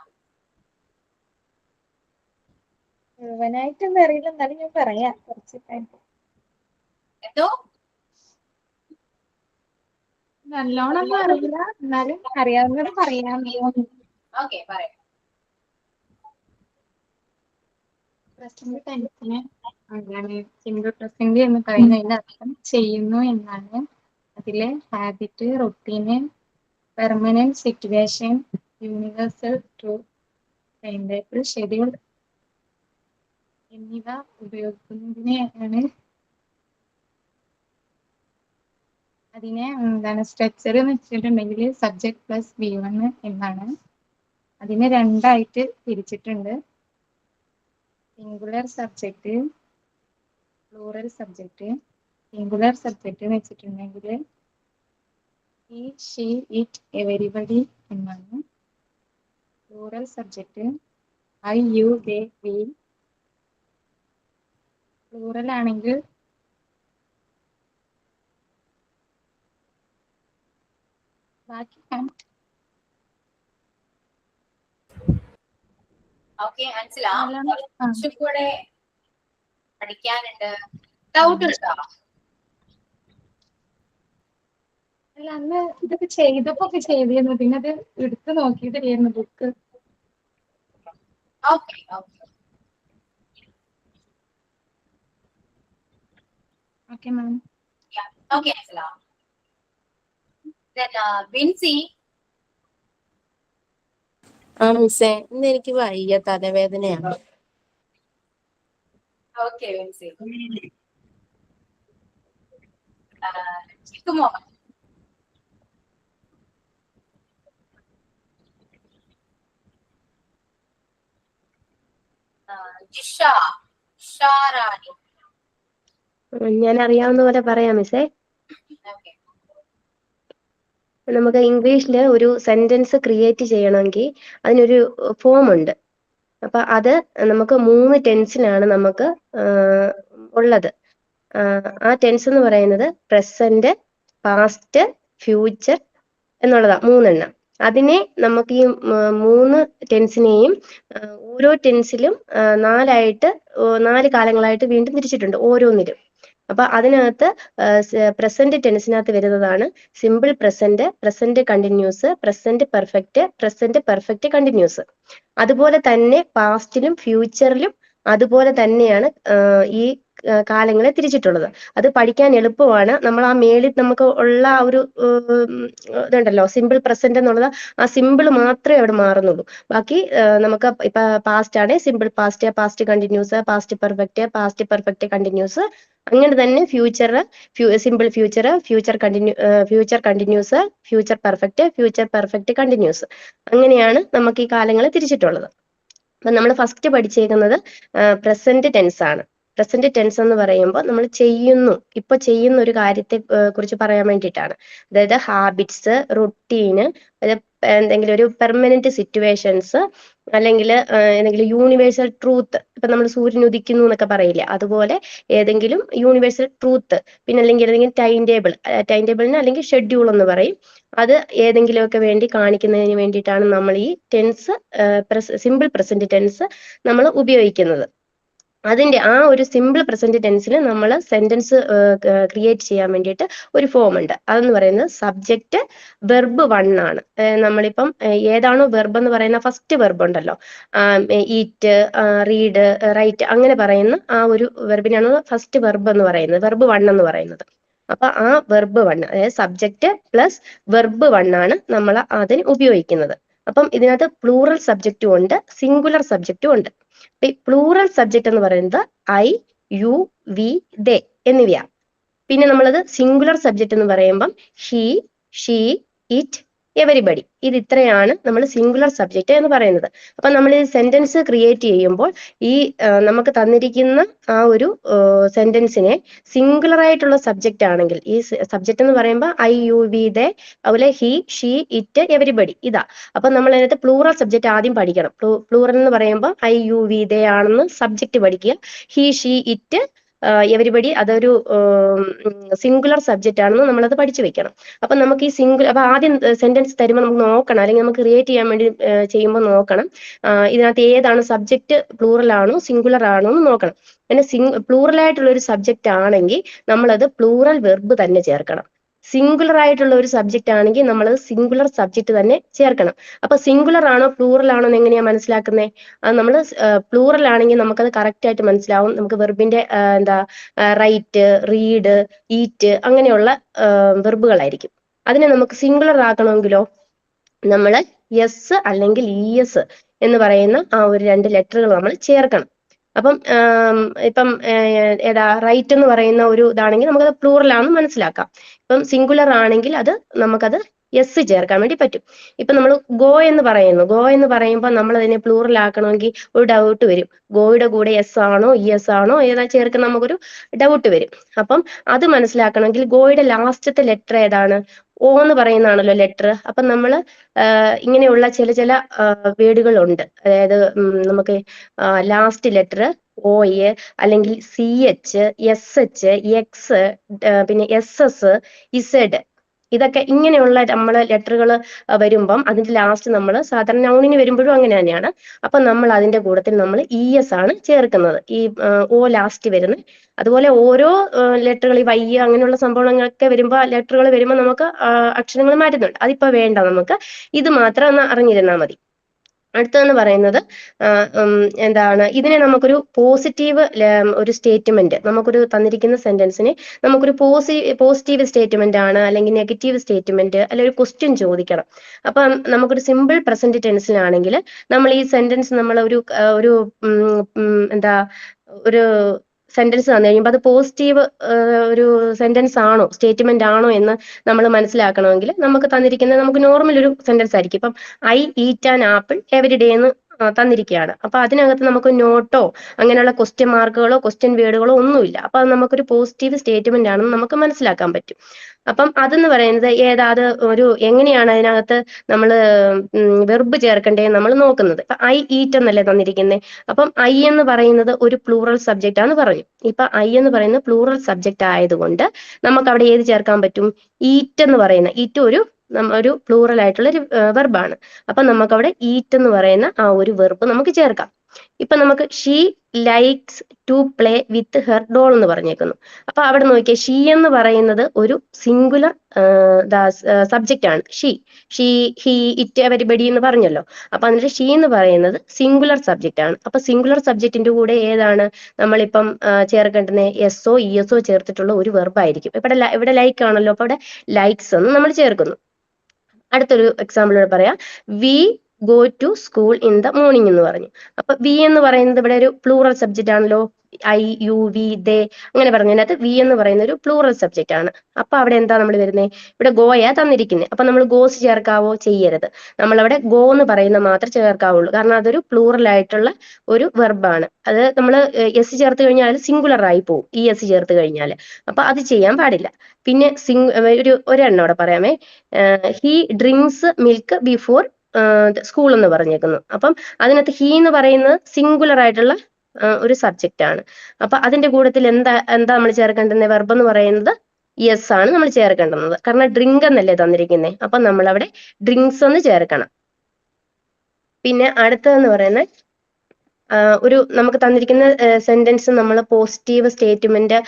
മുഴുവനായിട്ടൊന്നും അറിയില്ല, എന്നാലും ഞാൻ പറയാം കുറച്ച് എന്തോ നല്ലോണം ഒന്നും അറിയില്ല, എന്നാലും അറിയാവുന്നത് പറയാം. ഓക്കെ പറയാം. പ്രസന്റ് ടെൻസിന് എന്താണ് സിംഗിൾ പ്രസന്റ് എന്ന് പറയുന്നതിന്റെ അർത്ഥം ചെയ്യുന്നു എന്നാണ്. അതിലെ habit, routine, permanent situation, universal truth, time table, schedule എന്നിവ ഉപയോഗിക്കുന്നതിനെയാണ് അതിനെ എന്താണ് സ്ട്രക്ചർ എന്ന് വെച്ചിട്ടുണ്ടെങ്കിൽ സബ്ജക്ട് പ്ലസ് V1 എന്നാണ്. അതിനെ രണ്ടായിട്ട് തിരിച്ചിട്ടുണ്ട്. Singular subject, plural subject. Singular subject എന്ന് വെച്ചിട്ടുണ്ടെങ്കിൽ he, she, it, everybody എന്നാണ്. Plural subject I, you, they, we. Plural ആണെങ്കിൽ ബാക്കി ഓക്കെ അൻസില, കുറച്ചും കൂടെ പഠിക്കാനുണ്ട്. ഡൗട്ട് ഉണ്ടോ? അല്ല, അന്ന് ഇതൊക്കെ ചെയ്തപ്പോ ചെയ്തിരുന്നു, പിന്നെ അത് എടുത്ത് നോക്കിയിട്ടില്ലായിരുന്നു book. Okay okay okay ma'am. Okay Ansila. Vincy. ആ മിസ്സേ, ഇന്ന് എനിക്ക് വയ്യ, തലവേദനയാണ്. ഓക്കെ വിൻസി. ചിക്കുമോ? ജിഷ, ഷാറാണി. ഞാൻ അറിയാവുന്ന പോലെ പറയാം മിസ്സേ. ഓക്കെ. നമുക്ക് ഇംഗ്ലീഷിൽ ഒരു സെന്റൻസ് ക്രിയേറ്റ് ചെയ്യണമെങ്കിൽ അതിനൊരു ഫോം ഉണ്ട്. അപ്പൊ അത് നമുക്ക് 3 ടെൻസിലാണ് നമുക്ക് ഉള്ളത്. ആ ടെൻസ് എന്ന് പറയുന്നത് പ്രസന്റ്, പാസ്റ്റ്, ഫ്യൂച്ചർ എന്നുള്ളതാ 3 എണ്ണം. അതിനെ നമുക്ക് ഈ 3 ടെൻസിനെയും ഓരോ ടെൻസിലും 4 കാലങ്ങളായിട്ട് വീണ്ടും തിരിച്ചിട്ടുണ്ട് ഓരോന്നിലും. അപ്പൊ അതിനകത്ത് പ്രസന്റ് ടെൻസിനകത്ത് വരുന്നതാണ് simple present, present continuous, present perfect, present perfect continuous. അതുപോലെ തന്നെ പാസ്റ്റിലും ഫ്യൂച്ചറിലും അതുപോലെ തന്നെയാണ് ഈ കാലങ്ങളെ തിരിച്ചിട്ടുള്ളത്. അത് പഠിക്കാൻ എളുപ്പമാണ്. നമ്മൾ ആ മേളിൽ നമുക്ക് ഉള്ള ആ ഒരു ഇതുണ്ടല്ലോ സിമ്പിൾ പ്രസന്റ് എന്നുള്ളത്, ആ സിമ്പിൾ മാത്രമേ അവിടെ മാറുന്നുള്ളൂ. ബാക്കി നമുക്ക് ഇപ്പൊ പാസ്റ്റ് ആണ് simple past, past continuous, past perfect continuous. അങ്ങനെ തന്നെ future simple future, future continuous, future perfect continuous. അങ്ങനെയാണ് നമുക്ക് ഈ കാലങ്ങളെ തിരിച്ചിട്ടുള്ളത്. അപ്പൊ നമ്മൾ ഫസ്റ്റ് പഠിച്ചേക്കുന്നത് പ്രസന്റ് ടെൻസ് ആണ്. പ്രസന്റ് ടെൻസ് എന്ന് പറയുമ്പോൾ നമ്മൾ ഇപ്പൊ ചെയ്യുന്ന ഒരു കാര്യത്തെ കുറിച്ച് പറയാൻ വേണ്ടിയിട്ടാണ്. അതായത് ഹാബിറ്റ്സ്, റുട്ടീന്, എന്തെങ്കിലും ഒരു പെർമനന്റ് സിറ്റുവേഷൻസ്, അല്ലെങ്കിൽ എന്തെങ്കിലും യൂണിവേഴ്സൽ ട്രൂത്ത്. ഇപ്പൊ നമ്മൾ സൂര്യൻ ഉദിക്കുന്നു എന്നൊക്കെ പറയില്ലേ, അതുപോലെ ഏതെങ്കിലും യൂണിവേഴ്സൽ ട്രൂത്ത്. പിന്നെ അല്ലെങ്കിൽ ഏതെങ്കിലും ടൈം ടേബിളിന് അല്ലെങ്കിൽ ഷെഡ്യൂൾ എന്ന് പറയും. അത് ഏതെങ്കിലുമൊക്കെ വേണ്ടി കാണിക്കുന്നതിന് വേണ്ടിയിട്ടാണ് നമ്മൾ ഈ ടെൻസ്, സിമ്പിൾ പ്രസന്റ് ടെൻസ് നമ്മൾ ഉപയോഗിക്കുന്നത്. അതിന്റെ ആ ഒരു സിമ്പിൾ പ്രസന്റ് ടെൻസിൽ നമ്മൾ സെന്റൻസ് ക്രിയേറ്റ് ചെയ്യാൻ വേണ്ടിയിട്ട് ഒരു ഫോം ഉണ്ട്. അതെന്ന് പറയുന്നത് സബ്ജക്റ്റ് വെർബ് 1 ആണ്. നമ്മളിപ്പം ഏതാണോ വെർബ് എന്ന് പറയുന്ന ഫസ്റ്റ് വെർബ് ഉണ്ടല്ലോ, ഈറ്റ്, റീഡ്, റൈറ്റ്, അങ്ങനെ പറയുന്ന ആ ഒരു വെർബിനാണ് ഫസ്റ്റ് വെർബ് എന്ന് പറയുന്നത്, വെർബ് 1 എന്ന് പറയുന്നത്. അപ്പൊ ആ വെർബ് 1, അതായത് സബ്ജക്റ്റ് പ്ലസ് വെർബ് 1 ആണ് നമ്മൾ അതിന് ഉപയോഗിക്കുന്നത്. അപ്പം ഇതിനകത്ത് പ്ലൂറൽ സബ്ജക്റ്റും ഉണ്ട്, സിംഗുലർ സബ്ജക്റ്റും ഉണ്ട്. പ്ലൂറൽ സബ്ജക്റ്റ് എന്ന് പറയുന്നത് I, യു വി ദേ എന്നിവയാണ്. പിന്നെ നമ്മളത് സിംഗുലർ സബ്ജക്റ്റ് എന്ന് പറയുമ്പം ഹി ഷീ ഇറ്റ് എവരിബഡി. ഇത് ഇത്രയാണ് നമ്മൾ സിംഗുലർ സബ്ജക്റ്റ് എന്ന് പറയുന്നത്. അപ്പൊ നമ്മൾ ഈ സെന്റൻസ് ക്രിയേറ്റ് ചെയ്യുമ്പോൾ ഈ നമുക്ക് തന്നിരിക്കുന്ന ആ ഒരു സെന്റൻസിനെ സിംഗുലർ ആയിട്ടുള്ള സബ്ജക്റ്റ് ആണെങ്കിൽ, ഈ സബ്ജക്റ്റ് എന്ന് പറയുമ്പോൾ ഐ യു വി ദേ, അതുപോലെ ഹി ഷീ ഇറ്റ് എവരിബഡി ഇതാ. അപ്പൊ നമ്മൾ അതിനകത്ത് പ്ലൂറൽ സബ്ജക്റ്റ് ആദ്യം പഠിക്കണം. പ്ലൂറൽ എന്ന് പറയുമ്പോൾ ഐ യു വി ദേ ആണെന്ന് സബ്ജക്റ്റ് പഠിക്കുക. ഹി ഷീ ഇറ്റ് എവരിബഡി അതൊരു സിംഗുലർ സബ്ജക്റ്റ് ആണെന്ന് നമ്മളത് പഠിച്ചു വെക്കണം. അപ്പൊ നമുക്ക് ഈ അപ്പൊ ആദ്യം സെന്റൻസ് തരുമ്പോൾ നമുക്ക് നോക്കണം, അല്ലെങ്കിൽ നമുക്ക് ക്രിയേറ്റ് ചെയ്യാൻ വേണ്ടി ചെയ്യുമ്പോൾ നോക്കണം ഇതിനകത്ത് ഏതാണ് സബ്ജക്റ്റ്, പ്ലൂറൽ ആണോ സിംഗുലർ ആണോ എന്ന് നോക്കണം. പിന്നെ പ്ലൂറൽ ആയിട്ടുള്ള ഒരു സബ്ജക്റ്റ് ആണെങ്കിൽ നമ്മളത് പ്ലൂറൽ വെർബ് തന്നെ ചേർക്കണം. സിംഗുലർ ആയിട്ടുള്ള ഒരു സബ്ജക്റ്റ് ആണെങ്കിൽ നമ്മൾ സിംഗുലർ സബ്ജക്റ്റ് തന്നെ ചേർക്കണം. അപ്പൊ സിംഗുലർ ആണോ പ്ലൂറൽ ആണോ എന്ന് എങ്ങനെയാ മനസ്സിലാക്കുന്നത്? അത് നമ്മൾ പ്ലൂറൽ ആണെങ്കിൽ നമുക്കത് കറക്റ്റ് ആയിട്ട് മനസ്സിലാവും. നമുക്ക് വെർബിന്റെ റൈറ്റ്, റീഡ്, ഈറ്റ് അങ്ങനെയുള്ള വെർബുകളായിരിക്കും. അതിനെ നമുക്ക് സിംഗുലർ ആക്കണമെങ്കിലോ നമ്മൾ എസ് അല്ലെങ്കിൽ ഇ എസ് എന്ന് പറയുന്ന ആ ഒരു 2 ലെറ്ററുകൾ നമ്മൾ ചേർക്കണം. അപ്പം ഇപ്പം ഏതാ റൈറ്റ് എന്ന് പറയുന്ന ഒരു ഇതാണെങ്കിൽ നമുക്കത് പ്ലൂറൽ ആണെന്ന് മനസ്സിലാക്കാം. ഇപ്പം സിംഗുലർ ആണെങ്കിൽ അത് നമുക്കത് എസ് ചേർക്കാൻ വേണ്ടി പറ്റും. ഇപ്പൊ നമ്മൾ ഗോ എന്ന് പറയുമ്പോൾ നമ്മൾ അതിനെ പ്ലൂറൽ ആക്കണമെങ്കിൽ ഒരു ഡൗട്ട് വരും. ഗോയുടെ കൂടെ എസ് ആണോ ഇ എസ് ആണോ ഏതാ ചേർക്കുന്ന നമുക്കൊരു ഡൗട്ട് വരും. അപ്പം അത് മനസ്സിലാക്കണമെങ്കിൽ ഗോയുടെ ലാസ്റ്റത്തെ ലെറ്റർ ഏതാണ്? ഓ എന്ന് പറയുന്നതാണല്ലോ ലെറ്റർ. അപ്പൊ നമ്മൾ ഇങ്ങനെയുള്ള ചില വേർഡുകളുണ്ട്. അതായത് നമുക്ക് ലാസ്റ്റ് ലെറ്റർ ഓ എ അല്ലെങ്കിൽ C H, S H, X, പിന്നെ എസ് എസ്, ഇസഡ് ഇതൊക്കെ ഇങ്ങനെയുള്ള നമ്മളെ ലെറ്ററുകൾ വരുമ്പം അതിന്റെ ലാസ്റ്റ് നമ്മൾ സാധാരണ നൗണിന് വരുമ്പോഴും അങ്ങനെ തന്നെയാണ്. അപ്പൊ നമ്മൾ അതിന്റെ കൂട്ടത്തിൽ നമ്മൾ ഇ എസ് ആണ് ചേർക്കുന്നത്, ഈ ഓ ലാസ്റ്റ് വരുന്നത്. അതുപോലെ ഓരോ ലെറ്ററുകൾ ഈ വൈ അങ്ങനെയുള്ള സംഭവങ്ങളൊക്കെ വരുമ്പോൾ ലെറ്ററുകൾ വരുമ്പോൾ നമുക്ക് അക്ഷരങ്ങൾ മാറ്റുന്നുണ്ട്. അതിപ്പോ വേണ്ട, നമുക്ക് ഇത് മാത്രം ഒന്ന് അറിഞ്ഞിരുന്നാൽ മതി. അടുത്തതെന്ന് പറയുന്നത് എന്താണ്, ഇതിനെ നമുക്കൊരു പോസിറ്റീവ് ഒരു സ്റ്റേറ്റ്മെന്റ്, നമുക്കൊരു തന്നിരിക്കുന്ന സെന്റൻസിനെ നമുക്കൊരു പോസിറ്റീവ് സ്റ്റേറ്റ്മെന്റ് ആണ് അല്ലെങ്കിൽ നെഗറ്റീവ് സ്റ്റേറ്റ്മെന്റ് അല്ലെങ്കിൽ ഒരു ക്വസ്റ്റ്യൻ ചോദിക്കണം. അപ്പൊ നമുക്കൊരു സിമ്പിൾ പ്രസന്റ് ടെൻസിലാണെങ്കിൽ നമ്മൾ ഈ സെന്റൻസ് നമ്മൾ ഒരു ഒരു സെന്റൻസ് തന്നു കഴിയുമ്പോൾ അത് പോസിറ്റീവ് ഒരു സെന്റൻസ് ആണോ സ്റ്റേറ്റ്മെന്റ് ആണോ എന്ന് നമ്മൾ മനസ്സിലാക്കണമെങ്കിൽ നമുക്ക് തന്നിരിക്കുന്നത് നമുക്ക് നോർമൽ ഒരു സെന്റൻസ് ആയിരിക്കും. ഇപ്പം I eat an apple every day എന്ന് തന്നിരിക്കുകയാണ്. അപ്പൊ അതിനകത്ത് നമുക്ക് നോട്ടോ അങ്ങനെയുള്ള ക്വസ്റ്റ്യൻ മാർക്കുകളോ ക്വസ്റ്റ്യൻ വേർഡുകളോ ഒന്നുമില്ല. അപ്പൊ അത് നമുക്കൊരു പോസിറ്റീവ് സ്റ്റേറ്റ്മെന്റ് ആണെന്ന് നമുക്ക് മനസ്സിലാക്കാൻ പറ്റും. അപ്പം അതെന്ന് പറയുന്നത് അത് ഒരു എങ്ങനെയാണ് അതിനകത്ത് നമ്മൾ വെർബ് ചേർക്കേണ്ടത് നമ്മൾ നോക്കുന്നത്. ഇപ്പൊ ഐ ഈറ്റ് എന്നല്ലേ തന്നിരിക്കുന്നത്. അപ്പം ഐ എന്ന് പറയുന്നത് ഒരു പ്ലൂറൽ സബ്ജക്റ്റ് ആണെന്ന് പറഞ്ഞു. ഇപ്പൊ ഐ എന്ന് പറയുന്നത് പ്ലൂറൽ സബ്ജക്റ്റ് ആയതുകൊണ്ട് നമുക്ക് അവിടെ ഏത് ചേർക്കാൻ പറ്റും? ഈറ്റ് എന്ന് പറയുന്ന, ഈറ്റ് ഒരു പ്ലൂറൽ ആയിട്ടുള്ള ഒരു വെർബാണ്. അപ്പൊ നമുക്ക് അവിടെ ഈറ്റ് എന്ന് പറയുന്ന ആ ഒരു വെർബ് നമുക്ക് ചേർക്കാം. ഇപ്പൊ നമുക്ക് she likes to play with her doll എന്ന് പറഞ്ഞേക്കുന്നു. അപ്പൊ അവിടെ നോക്കിയേ, ഷീ എന്ന് പറയുന്നത് ഒരു സിംഗുലർ സബ്ജക്റ്റ് ആണ്. ഷീ ഹി ഇറ്റ് എവരിബഡി എന്ന് പറഞ്ഞല്ലോ. അപ്പൊ അതിന്റെ ഷീ എന്ന് പറയുന്നത് സിംഗുലർ സബ്ജക്റ്റ് ആണ്. അപ്പൊ സിംഗുലർ സബ്ജക്റ്റിന്റെ കൂടെ ഏതാണ് നമ്മളിപ്പം ചേർക്കേണ്ടത്? എസ്ഒ ഇ എസ്ഒ ചേർത്തിട്ടുള്ള ഒരു വെർബായിരിക്കും. ഇവിടെ ലൈക്ക് ആണല്ലോ, അപ്പൊ അവിടെ ലൈക്സ് എന്ന് നമ്മൾ ചേർക്കുന്നു. അടുത്തൊരു എക്സാമ്പിൾ പറയാം. We go to school in the morning എന്ന് പറഞ്ഞു. അപ്പൊ വി എന്ന് പറയുന്നത് ഇവിടെ ഒരു പ്ലൂറൽ സബ്ജക്റ്റ് ആണല്ലോ. ഐ യു വി ദേ അങ്ങനെ പറഞ്ഞതിനകത്ത് വി എന്ന് പറയുന്ന ഒരു പ്ലൂറൽ സബ്ജക്റ്റ് ആണ്. അപ്പൊ അവിടെ എന്താ നമ്മൾ വരുന്നത്? ഇവിടെ ഗോയാ തന്നിരിക്കുന്നത്. അപ്പൊ നമ്മൾ ഗോസ് ചേർക്കാവോ? ചെയ്യരുത്. നമ്മളവിടെ ഗോ എന്ന് പറയുന്ന മാത്രമേ ചേർക്കാവുള്ളൂ. കാരണം അതൊരു പ്ലൂറൽ ആയിട്ടുള്ള ഒരു വെർബാണ്. അത് നമ്മൾ എസ് ചേർത്ത് കഴിഞ്ഞാൽ സിംഗുലർ ആയി പോകും, ഈ എസ് ചേർത്ത് കഴിഞ്ഞാൽ. അപ്പൊ അത് ചെയ്യാൻ പാടില്ല. പിന്നെ ഒരെണ്ണം അവിടെ പറയാമേ. He drinks milk before school എന്ന് പറഞ്ഞേക്കുന്നു. അപ്പം അതിനകത്ത് ഹി എന്ന് പറയുന്നത് സിംഗുലർ ആയിട്ടുള്ള ഒരു സബ്ജക്റ്റ് ആണ്. അപ്പൊ അതിന്റെ കൂട്ടത്തിൽ എന്താ നമ്മൾ ചേർക്കേണ്ടത്? വെർബ് എന്ന് പറയുന്നത് യെസ് ആണ് നമ്മൾ ചേർക്കേണ്ടത്. കാരണം ഡ്രിങ്ക് എന്നല്ലേ തന്നിരിക്കുന്നത്. അപ്പൊ നമ്മൾ അവിടെ ഡ്രിങ്ക്സ് എന്ന് ചേർക്കണം. പിന്നെ അടുത്തതെന്ന് പറയുന്നത് നമുക്ക് തന്നിരിക്കുന്ന സെന്റൻസ് നമ്മൾ പോസിറ്റീവ് സ്റ്റേറ്റ്മെന്റ്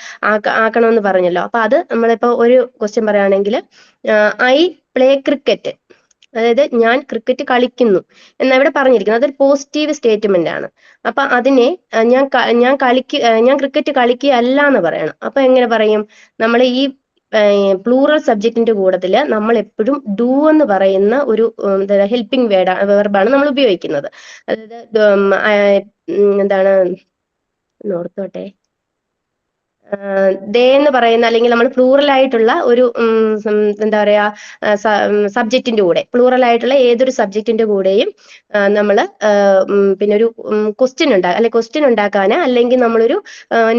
ആക്കണമെന്ന് പറഞ്ഞല്ലോ. അപ്പൊ അത് നമ്മളിപ്പോ ഒരു ക്വസ്റ്റ്യൻ പറയുകയാണെങ്കിൽ ഐ പ്ലേ ക്രിക്കറ്റ്, അതായത് ഞാൻ ക്രിക്കറ്റ് കളിക്കുന്നു എന്നാ ഇവിടെ പറഞ്ഞിരിക്കുന്നത്. അതൊരു പോസിറ്റീവ് സ്റ്റേറ്റ്മെന്റ് ആണ്. അപ്പൊ അതിനെ ഞാൻ ക്രിക്കറ്റ് കളിക്കുകയല്ല എന്ന് പറയണം. അപ്പൊ എങ്ങനെ പറയും? നമ്മൾ ഈ പ്ലൂറൽ സബ്ജക്റ്റിന്റെ കൂട്ടത്തില് നമ്മൾ എപ്പോഴും ഡു എന്ന് പറയുന്ന ഒരു ഹെൽപ്പിംഗ് വെർബാണ് നമ്മൾ ഉപയോഗിക്കുന്നത്. അതായത് എന്താണ് ഓർത്തോട്ടെ, ദേ എന്ന് പറയുന്ന അല്ലെങ്കിൽ നമ്മൾ പ്ലൂറൽ ആയിട്ടുള്ള ഒരു എന്താ പറയാ സബ്ജക്റ്റിന്റെ കൂടെ പ്ലൂറൽ ആയിട്ടുള്ള ഏതൊരു സബ്ജക്റ്റിന്റെ കൂടെയും നമ്മൾ പിന്നെ ഒരു ക്വസ്റ്റ്യൻ ക്വസ്റ്റ്യൻ ഉണ്ടാക്കാൻ അല്ലെങ്കിൽ നമ്മളൊരു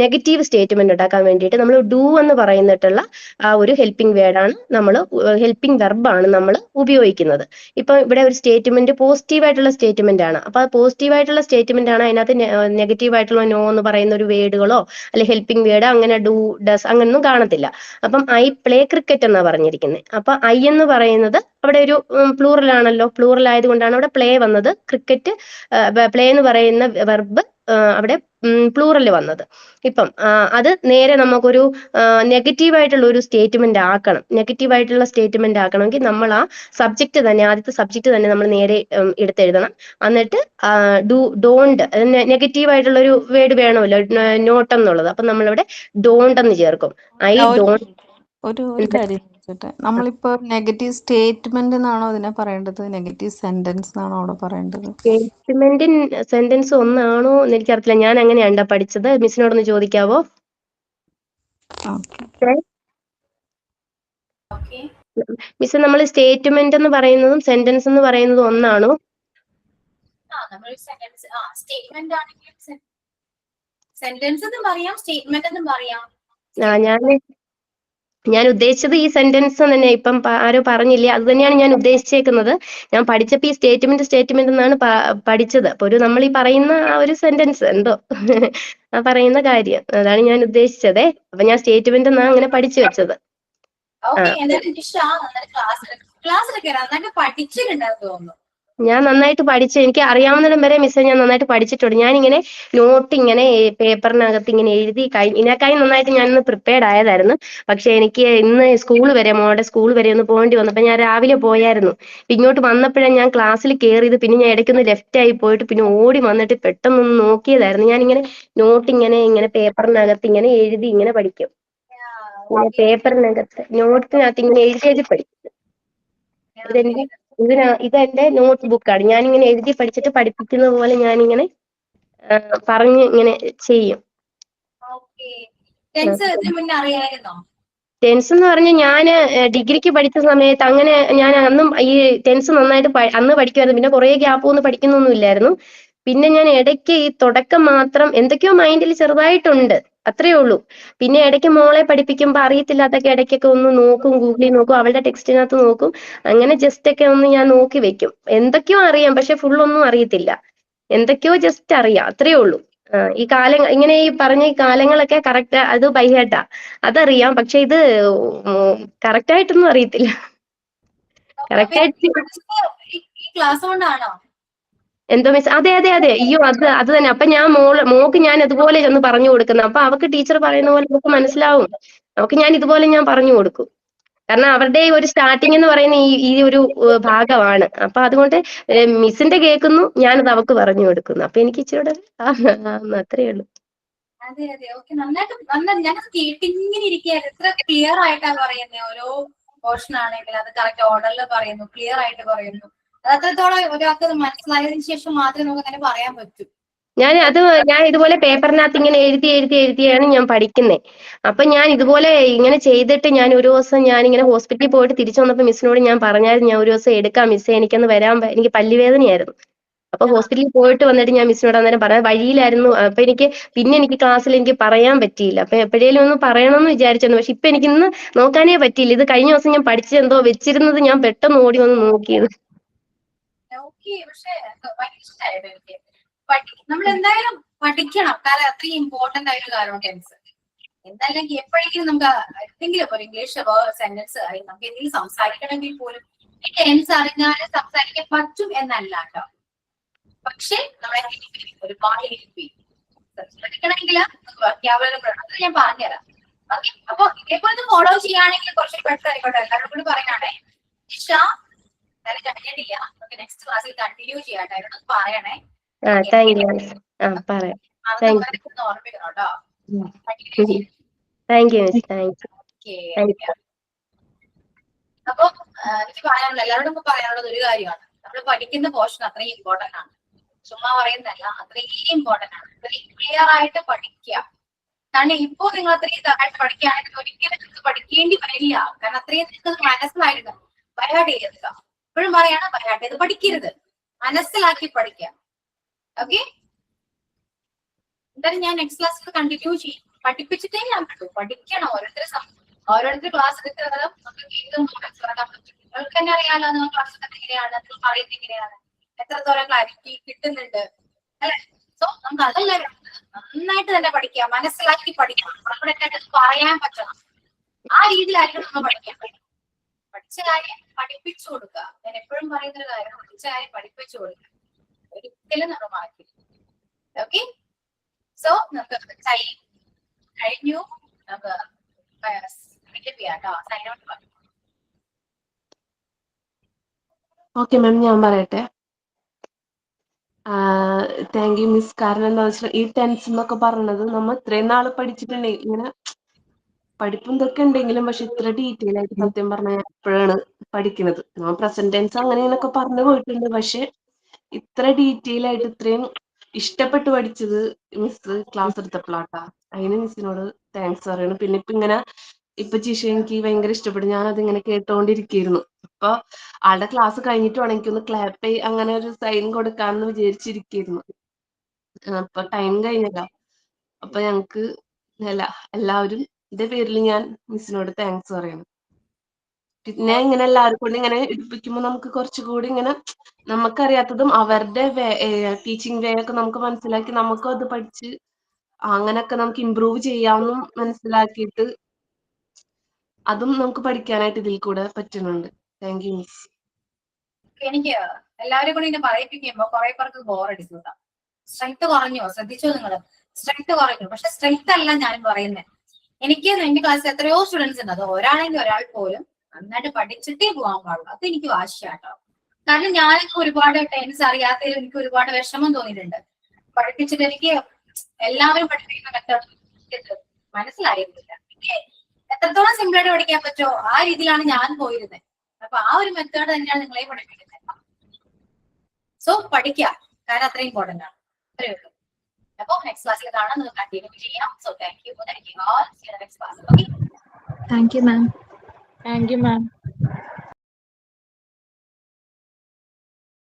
നെഗറ്റീവ് സ്റ്റേറ്റ്മെന്റ് ഉണ്ടാക്കാൻ വേണ്ടിയിട്ട് നമ്മൾ ഡു എന്ന് പറയുന്നിട്ടുള്ള ആ ഒരു ഹെൽപ്പിംഗ് വേർഡാണ് നമ്മൾ ഹെൽപ്പിംഗ് വെർബാണ് നമ്മൾ ഉപയോഗിക്കുന്നത്. ഇപ്പൊ ഇവിടെ ഒരു സ്റ്റേറ്റ്മെന്റ് പോസിറ്റീവ് ആയിട്ടുള്ള സ്റ്റേറ്റ്മെന്റ് ആണ്. അപ്പൊ പോസിറ്റീവ് ആയിട്ടുള്ള സ്റ്റേറ്റ്മെന്റ് ആണ്. അതിനകത്ത് നെഗറ്റീവ് ആയിട്ടുള്ള നോ എന്ന് പറയുന്ന ഒരു വേർഡുകളോ അല്ലെ ഹെൽപ്പിംഗ് വേർഡ് അങ്ങനെ ഡു ഡസ് അങ്ങനൊന്നും കാണത്തില്ല. അപ്പം ഐ പ്ലേ ക്രിക്കറ്റ് എന്നാ പറഞ്ഞിരിക്കുന്നത്. അപ്പൊ ഐ എന്ന് പറയുന്നത് അവിടെ ഒരു പ്ലൂറൽ ആണല്ലോ, പ്ലൂറൽ ആയതുകൊണ്ടാണ് അവിടെ പ്ലേ വന്നത്. ക്രിക്കറ്റ് പ്ലേ എന്ന് പറയുന്ന വെർബ് അവിടെ പ്ലൂറൽ വന്നത്. ഇപ്പം അത് നേരെ നമുക്കൊരു നെഗറ്റീവ് ആയിട്ടുള്ള ഒരു സ്റ്റേറ്റ്മെന്റ് ആക്കണം. നെഗറ്റീവ് ആയിട്ടുള്ള സ്റ്റേറ്റ്മെന്റ് ആക്കണമെങ്കിൽ നമ്മൾ ആ സബ്ജക്ട് തന്നെ ആദ്യത്തെ സബ്ജക്ട് തന്നെ നമ്മൾ നേരെ എടുത്തെഴുതണം. എന്നിട്ട് ഡോണ്ട് നെഗറ്റീവ് ആയിട്ടുള്ള ഒരു വേർഡ് വേണമല്ലോ, നോട്ട് എന്നുള്ളത്. അപ്പൊ നമ്മളിവിടെ ഡോണ്ട് എന്ന് ചേർക്കും. I don't. ഒരു കാര്യം ചോദിച്ചോട്ടെ, നമ്മളിപ്പോ നെഗറ്റീവ് സ്റ്റേറ്റ്മെന്റ് എന്നാണോ അതിനെ പറയേണ്ടത്, നെഗറ്റീവ് സെന്റൻസ് എന്നാണോ അവിടെ പറയേണ്ടത്? സ്റ്റേറ്റ്മെന്റും സെന്റൻസും ഒന്നാണോ എന്ന് എനിക്കറിയില്ല. ഞാൻ അങ്ങനെയാണ്ടാ പഠിച്ചത്. മിസ്സിനോടൊന്ന് ചോദിക്കാവോ? മിസ്, നമ്മൾ സ്റ്റേറ്റ്മെന്റ് എന്ന് പറയുന്നതും സെന്റൻസ് എന്ന് പറയുന്നതും ഒന്നാണോ? സ്റ്റേറ്റ്മെന്റ് ആണെങ്കിലും സെന്റൻസ് എന്നും പറയാം, സ്റ്റേറ്റ്മെന്റ് എന്നും പറയാം. ഞാൻ ഉദ്ദേശിച്ചത് ഈ സെന്റൻസ് തന്നെ. ഇപ്പം ആരോ പറഞ്ഞില്ലേ, അത് തന്നെയാണ് ഞാൻ ഉദ്ദേശിച്ചേക്കുന്നത്. ഞാൻ പഠിച്ചപ്പോ ഈ സ്റ്റേറ്റ്മെന്റ് എന്നാണ് പഠിച്ചത്. അപ്പൊ നമ്മൾ ഈ പറയുന്ന ആ ഒരു സെന്റൻസ് എന്തോ ആ പറയുന്ന കാര്യം അതാണ് ഞാൻ ഉദ്ദേശിച്ചതേ. അപ്പൊ ഞാൻ സ്റ്റേറ്റ്മെന്റ് എന്നാണ് അങ്ങനെ പഠിച്ചു വെച്ചത്. ഞാൻ നന്നായിട്ട് പഠിച്ചു. എനിക്ക് അറിയാവുന്നിടം വരെ മിസ്സേ ഞാൻ നന്നായിട്ട് പഠിച്ചിട്ടുണ്ട്. ഞാനിങ്ങനെ നോട്ട് ഇങ്ങനെ പേപ്പറിനകത്ത് ഇങ്ങനെ എഴുതി ഇതിനേക്കായി നന്നായിട്ട് ഞാനിന്ന് പ്രിപ്പയർഡ് ആയതായിരുന്നു. പക്ഷെ എനിക്ക് ഇന്ന് മോളുടെ സ്കൂൾ വരെ ഒന്ന് പോകേണ്ടി വന്നപ്പോ ഞാൻ രാവിലെ പോയായിരുന്നു. ഇങ്ങോട്ട് വന്നപ്പോഴാണ് ഞാൻ ക്ലാസ്സിൽ കയറിയത്. പിന്നെ ഞാൻ ഇടയ്ക്കൊന്ന് ലെഫ്റ്റ് ആയി പോയിട്ട് പിന്നെ ഓടി വന്നിട്ട് പെട്ടെന്നൊന്ന് നോക്കിയതായിരുന്നു. ഞാനിങ്ങനെ നോട്ട് ഇങ്ങനെ പേപ്പറിനകത്ത് ഇങ്ങനെ എഴുതി ഇങ്ങനെ പഠിക്കും. പേപ്പറിനകത്ത് നോട്ടിനകത്ത് ഇങ്ങനെ എഴുതി പഠിക്കും. ഇതെന്റെ നോട്ട് ബുക്കാണ്. ഞാനിങ്ങനെ എഴുതി പഠിച്ചിട്ട് പഠിപ്പിക്കുന്ന പോലെ ഞാനിങ്ങനെ പറഞ്ഞ് ഇങ്ങനെ ചെയ്യും. ടെൻസ് എന്ന് പറഞ്ഞാൽ ഞാന് ഡിഗ്രിക്ക് പഠിച്ച സമയത്ത് അങ്ങനെ ഞാൻ അന്നും ഈ ടെൻസ് നന്നായിട്ട് അന്ന് പഠിക്കുമായിരുന്നു. പിന്നെ കുറെ ഗ്യാപ്പ് ഒന്നും പഠിക്കുന്നൊന്നും ഇല്ലായിരുന്നു. പിന്നെ ഞാൻ ഇടയ്ക്ക് ഈ തുടക്കം മാത്രം എന്തൊക്കെയോ മൈൻഡിൽ ചെറുതായിട്ടുണ്ട്, അത്രേ ഉള്ളൂ. പിന്നെ ഇടയ്ക്ക് മോളെ പഠിപ്പിക്കുമ്പോൾ അറിയത്തില്ലാത്തൊക്കെ ഇടയ്ക്കൊക്കെ ഒന്ന് നോക്കും, ഗൂഗിളിൽ നോക്കും, അവളുടെ ടെക്സ്റ്റിനകത്ത് നോക്കും. അങ്ങനെ ജസ്റ്റ് ഒക്കെ ഒന്ന് ഞാൻ നോക്കി വെക്കും. എന്തൊക്കെയോ അറിയാം, പക്ഷെ ഫുള്ളൊന്നും അറിയത്തില്ല. എന്തൊക്കെയോ ജസ്റ്റ് അറിയാം, അത്രേ ഉള്ളൂ. ഈ ഇങ്ങനെ ഈ പറഞ്ഞ ഈ കാലങ്ങളൊക്കെ കറക്റ്റ് അത് ബൈഹേർട്ടാ, അതറിയാം. പക്ഷെ ഇത് കറക്റ്റ് ആയിട്ടൊന്നും അറിയത്തില്ല. കറക്റ്റ് ആയിട്ട് എന്തോ മിസ്? അതെ. അയ്യോ, അത് തന്നെ. അപ്പൊ ഞാൻ മോക്ക് ഞാൻ ഇതുപോലെ ഒന്ന് പറഞ്ഞു കൊടുക്കുന്നത്. അപ്പൊ അവക്ക് ടീച്ചർ പറയുന്ന പോലെ അവർക്ക് മനസ്സിലാവും. അവക്ക് ഞാൻ ഇതുപോലെ ഞാൻ പറഞ്ഞു കൊടുക്കും. കാരണം അവരുടെ ഒരു സ്റ്റാർട്ടിങ് എന്ന് പറയുന്ന ഈ ഒരു ഭാഗമാണ്. അപ്പൊ അതുകൊണ്ട് മിസ്സിന്റെ കേൾക്കുന്നു, ഞാനത് അവക്ക് പറഞ്ഞു കൊടുക്കുന്നു. അപ്പൊ എനിക്ക് ഇച്ചിരി അത്രേ ഉള്ളൂ. അതെ. ഓക്കെ, നന്നായിട്ട് ഞാൻ കേട്ടിങ്ങനെ ഇരിക്കുകയായിരുന്നു. എത്ര ക്ലിയർ ആയിട്ടാണ് പറയുന്നത്. ഓരോ പോർഷൻ ആണെങ്കിൽ അത് കറക്റ്റ് ഓർഡറിൽ പറയുന്നു, ക്ലിയർ ആയിട്ട് പറയുന്നു. അത് അത്രത്തോളം ഒരാൾക്ക് അത് മനസ്സിലായതിനു ശേഷം മാത്രമേ നമുക്ക് അങ്ങനെ പറയാൻ പറ്റൂ. ഞാൻ ഇതുപോലെ പേപ്പറിനകത്ത് ഇങ്ങനെ എഴുതിയാണ് ഞാൻ പഠിക്കുന്നത്. അപ്പൊ ഞാൻ ഇതുപോലെ ഇങ്ങനെ ചെയ്തിട്ട് ഞാൻ ഒരു ദിവസം ഞാനിങ്ങനെ ഹോസ്പിറ്റലിൽ പോയിട്ട് തിരിച്ചു വന്നപ്പോൾ മിസ്സിനോട് ഞാൻ പറഞ്ഞായിരുന്നു, ഞാൻ ഒരു ദിവസം എടുക്കാം മിസ്സേ, എനിക്കൊന്ന് എനിക്ക് പല്ലുവേദനയായിരുന്നു. അപ്പൊ ഹോസ്പിറ്റലിൽ പോയിട്ട് വന്നിട്ട് ഞാൻ മിസ്സിനോട് അന്നേരം പറയാം, വഴിയിലായിരുന്നു. അപ്പൊ എനിക്ക് ക്ലാസ്സിൽ എനിക്ക് പറയാൻ പറ്റിയില്ല. അപ്പൊ എപ്പോഴേലും ഒന്ന് പറയണമെന്ന് വിചാരിച്ചിരുന്നു. പക്ഷെ ഇപ്പൊ എനിക്ക് ഇന്ന് നോക്കാനേ പറ്റിയില്ല. ഇത് കഴിഞ്ഞ ദിവസം ഞാൻ പഠിച്ചെന്തോ വെച്ചിരുന്നത് ഞാൻ പെട്ടെന്ന് ഓടി വന്ന് നോക്കിയത്. നമ്മൾ എന്തായാലും പഠിക്കണം, കാരണം അത്രയും ഇമ്പോർട്ടന്റ് ആയ ഒരു കാര്യമാണ് ടെൻസ്. എന്തായാലും എപ്പോഴെങ്കിലും നമുക്ക് എന്തെങ്കിലും ഒരു ഇംഗ്ലീഷ് സെന്റൻസ് നമുക്ക് എന്തെങ്കിലും സംസാരിക്കണമെങ്കിൽ പോലും ഈ ടെൻസ് അറിഞ്ഞാൽ സംസാരിക്കാൻ പറ്റും എന്നല്ല കേട്ടോ. പക്ഷെ നമ്മളെ ഒരുപാട് പഠിക്കണമെങ്കിൽ ഞാൻ പറഞ്ഞുതരാം. ഓക്കെ, അപ്പൊ ഇതേപോലെ ഫോളോ ചെയ്യുകയാണെങ്കിൽ കുറച്ച് ബെറ്റർ ആയിക്കോട്ടെ. എല്ലാവരും കൂടി പറയാണേ. ഇഷ കഴിഞ്ഞിട്ടില്ല, നമുക്ക് നെക്സ്റ്റ് ക്ലാസ്സിൽ കണ്ടിന്യൂ ചെയ്യാട്ടെ. അതിനോട് പറയണേ. പറയാം. ഓർമ്മിക്കണം കേട്ടോ. Thank you miss. അപ്പൊ എനിക്ക് പറയാനുള്ളത്, എല്ലാവരോടും പറയാനുള്ളത് ഒരു കാര്യമാണ്. നമ്മൾ പഠിക്കുന്ന പോർഷൻ അത്രയും ഇമ്പോർട്ടന്റ് ആണ്. ചുമ്മാ പറയുന്നതല്ല, അത്രയും ഇമ്പോർട്ടന്റ് ആണ്. അത്രയും ക്ലിയർ ആയിട്ട് പഠിക്കുക. കാരണം ഇപ്പോ നിങ്ങൾ അത്രയും നന്നായിട്ട് പഠിക്കുകയാണെങ്കിൽ ഒരിക്കലും നിങ്ങൾക്ക് പഠിക്കേണ്ടി വരില്ല. കാരണം അത്രയും നിങ്ങൾക്ക് മനസ്സിലായിരുന്നു. ബൈഹാർട്ട് ചെയ്യുക, ഇപ്പോഴും പറയാണ് ബൈഹാർട്ട് ചെയ്ത് പഠിക്കരുത്, മനസ്സിലാക്കി പഠിക്കാം. ഓക്കെ, എന്തായാലും ഞാൻ നെക്സ്റ്റ് ക്ലാസ്സിൽ കണ്ടിന്യൂ ചെയ്യും. പഠിപ്പിച്ചിട്ടേ ഞാൻ പറ്റൂ, പഠിക്കണം. ഓരോരുത്തർ ക്ലാസ് എടുക്കുന്നത് നമുക്ക് കേൾക്കുമ്പോൾ മനസ്സിലാക്കാൻ പറ്റും. നിങ്ങൾക്ക് തന്നെ അറിയാലോ നിങ്ങൾ ക്ലാസ് എങ്ങനെയാണ്, നിങ്ങൾ പറയുന്നത് എങ്ങനെയാണ്, എത്രത്തോളം ക്ലാരിറ്റി കിട്ടുന്നുണ്ട് അല്ലെ. സോ നമുക്ക് അതല്ല നന്നായിട്ട് തന്നെ പഠിക്കാം, മനസ്സിലാക്കി പഠിക്കണം, അവിടെ പറയാൻ പറ്റണം. ആ രീതിയിലായിരിക്കും നമ്മൾ പഠിക്കാൻ പറ്റും. പഠിച്ച കാര്യം പഠിപ്പിച്ചു കൊടുക്കുക. ഞാൻ എപ്പോഴും പറയുന്ന ഒരു കാര്യം, പഠിച്ച കാര്യം പഠിപ്പിച്ചു കൊടുക്കുക, ഒരിക്കലും നമ്മൾ മാറ്റില്ല. ഓക്കെ, സോ നമുക്ക് ടൈം കഴിഞ്ഞു. നമുക്ക് സൈൻ ഔട്ട് പറയാം. ഓക്കെ മാം, ഞാൻ പറയട്ടെ. Thank you miss. കാരണം എന്താ വെച്ചാൽ ഈ ടെൻസ് എന്നൊക്കെ പറഞ്ഞത് നമ്മൾ ഇത്രയും നാള് പഠിച്ചിട്ടുണ്ടെങ്കിൽ ഇങ്ങനെ പഠിപ്പും ഇതൊക്കെ ഉണ്ടെങ്കിലും, പക്ഷെ ഇത്ര ഡീറ്റെയിൽ ആയിട്ട് സത്യം പറഞ്ഞാൽ എപ്പോഴാണ് പഠിക്കുന്നത്. നമ്മൾ പ്രസന്റ് ടെൻസ് അങ്ങനെ ഇങ്ങനെയൊക്കെ പറഞ്ഞു പോയിട്ടുണ്ട്, പക്ഷെ ഇത്ര ഡീറ്റെയിൽ ആയിട്ട് ഇത്രയും ഇഷ്ടപ്പെട്ട് പഠിച്ചത് മിസ് ക്ലാസ് എടുത്തപ്പോഴാട്ടാ. അതിന് മിസ്സിനോട് താങ്ക്സ് പറയണം. പിന്നെ ഇപ്പൊ ജിഷ എനിക്ക് ഭയങ്കര ഇഷ്ടപ്പെട്ടു. ഞാൻ അതിങ്ങനെ കേട്ടോണ്ടിരിക്കുന്നു. അപ്പൊ ആളുടെ ക്ലാസ് കഴിഞ്ഞിട്ട് വേണം എനിക്കൊന്ന് ക്ലാപ്പ് അങ്ങനെ ഒരു സൈൻ കൊടുക്കാന്ന് വിചാരിച്ചിരിക്കുന്നു. അപ്പൊ ടൈം കഴിഞ്ഞല്ലോ. അപ്പൊ ഞങ്ങക്ക് എല്ലാവരും ഇതിന്റെ പേരിൽ ഞാൻ മിസ്സിനോട് താങ്ക്സ് പറയണം. പിന്നെ ഇങ്ങനെ എല്ലാവരും കൂടി ഇങ്ങനെ എടുപ്പിക്കുമ്പോൾ നമുക്ക് കുറച്ചുകൂടി ഇങ്ങനെ നമുക്കറിയാത്തതും അവരുടെ ടീച്ചിങ് വേ ഒക്കെ നമുക്ക് മനസ്സിലാക്കി നമുക്കും അത് പഠിച്ച് അങ്ങനെയൊക്കെ നമുക്ക് ഇമ്പ്രൂവ് ചെയ്യാമെന്നും മനസ്സിലാക്കിയിട്ട് അതും നമുക്ക് പഠിക്കാനായിട്ട് ഇതിൽ കൂടെ പറ്റുന്നുണ്ട്. Thank you miss. എനിക്ക് എല്ലാവരും കൂടി ഇങ്ങനെ പറയിപ്പിക്കുമ്പോ കുറെ പേർക്ക് ബോറടിക്കുക. സ്ട്രെങ്ത് കുറഞ്ഞോ, ശ്രദ്ധിച്ചോ നിങ്ങൾ? സ്ട്രെങ്ത് കുറഞ്ഞു. പക്ഷെ സ്ട്രെങ്ത് അല്ല ഞാൻ പറയുന്നത്. എനിക്ക് എന്റെ ക്ലാസ്സിൽ എത്രയോ സ്റ്റുഡൻസ് ഉണ്ട്, അത് ഒരാളെങ്കിൽ ഒരാൾ പോലും നന്നായിട്ട് പഠിച്ചിട്ടേ പോകാൻ പാടുള്ളൂ. അത് എനിക്ക് വാശിയാട്ടോ. കാരണം ഞാനൊക്കെ ഒരുപാട് ടെൻസ് അറിയാത്തതിൽ എനിക്ക് ഒരുപാട് വിഷമം തോന്നിയിട്ടുണ്ട്. പഠിപ്പിച്ചിട്ട് എനിക്ക് എല്ലാവരും പഠിപ്പിക്കുന്ന മെത്തേഡ് മനസ്സിലായിരുന്നില്ല. എനിക്ക് എത്രത്തോളം സിമ്പിൾ ആയിട്ട് പഠിക്കാൻ പറ്റുമോ ആ രീതിയിലാണ് ഞാൻ പോയിരുന്നത്. അപ്പൊ ആ ഒരു മെത്തേഡ് തന്നെയാണ് നിങ്ങളെ പഠിപ്പിക്കുന്നത്. സോ പഠിക്കാം, കാരണം അത്രയും ഇമ്പോർട്ടന്റ് ആണ്. അത്രയേ ഉള്ളൂ. അപ്പൊ നെക്സ്റ്റ് ക്ലാസ്സിൽ കാണാം, നിങ്ങൾക്ക് കണ്ടിന്യൂ ചെയ്യാം. So thank you all. See you next class. Okay, thank you ma'am. Thank you ma'am.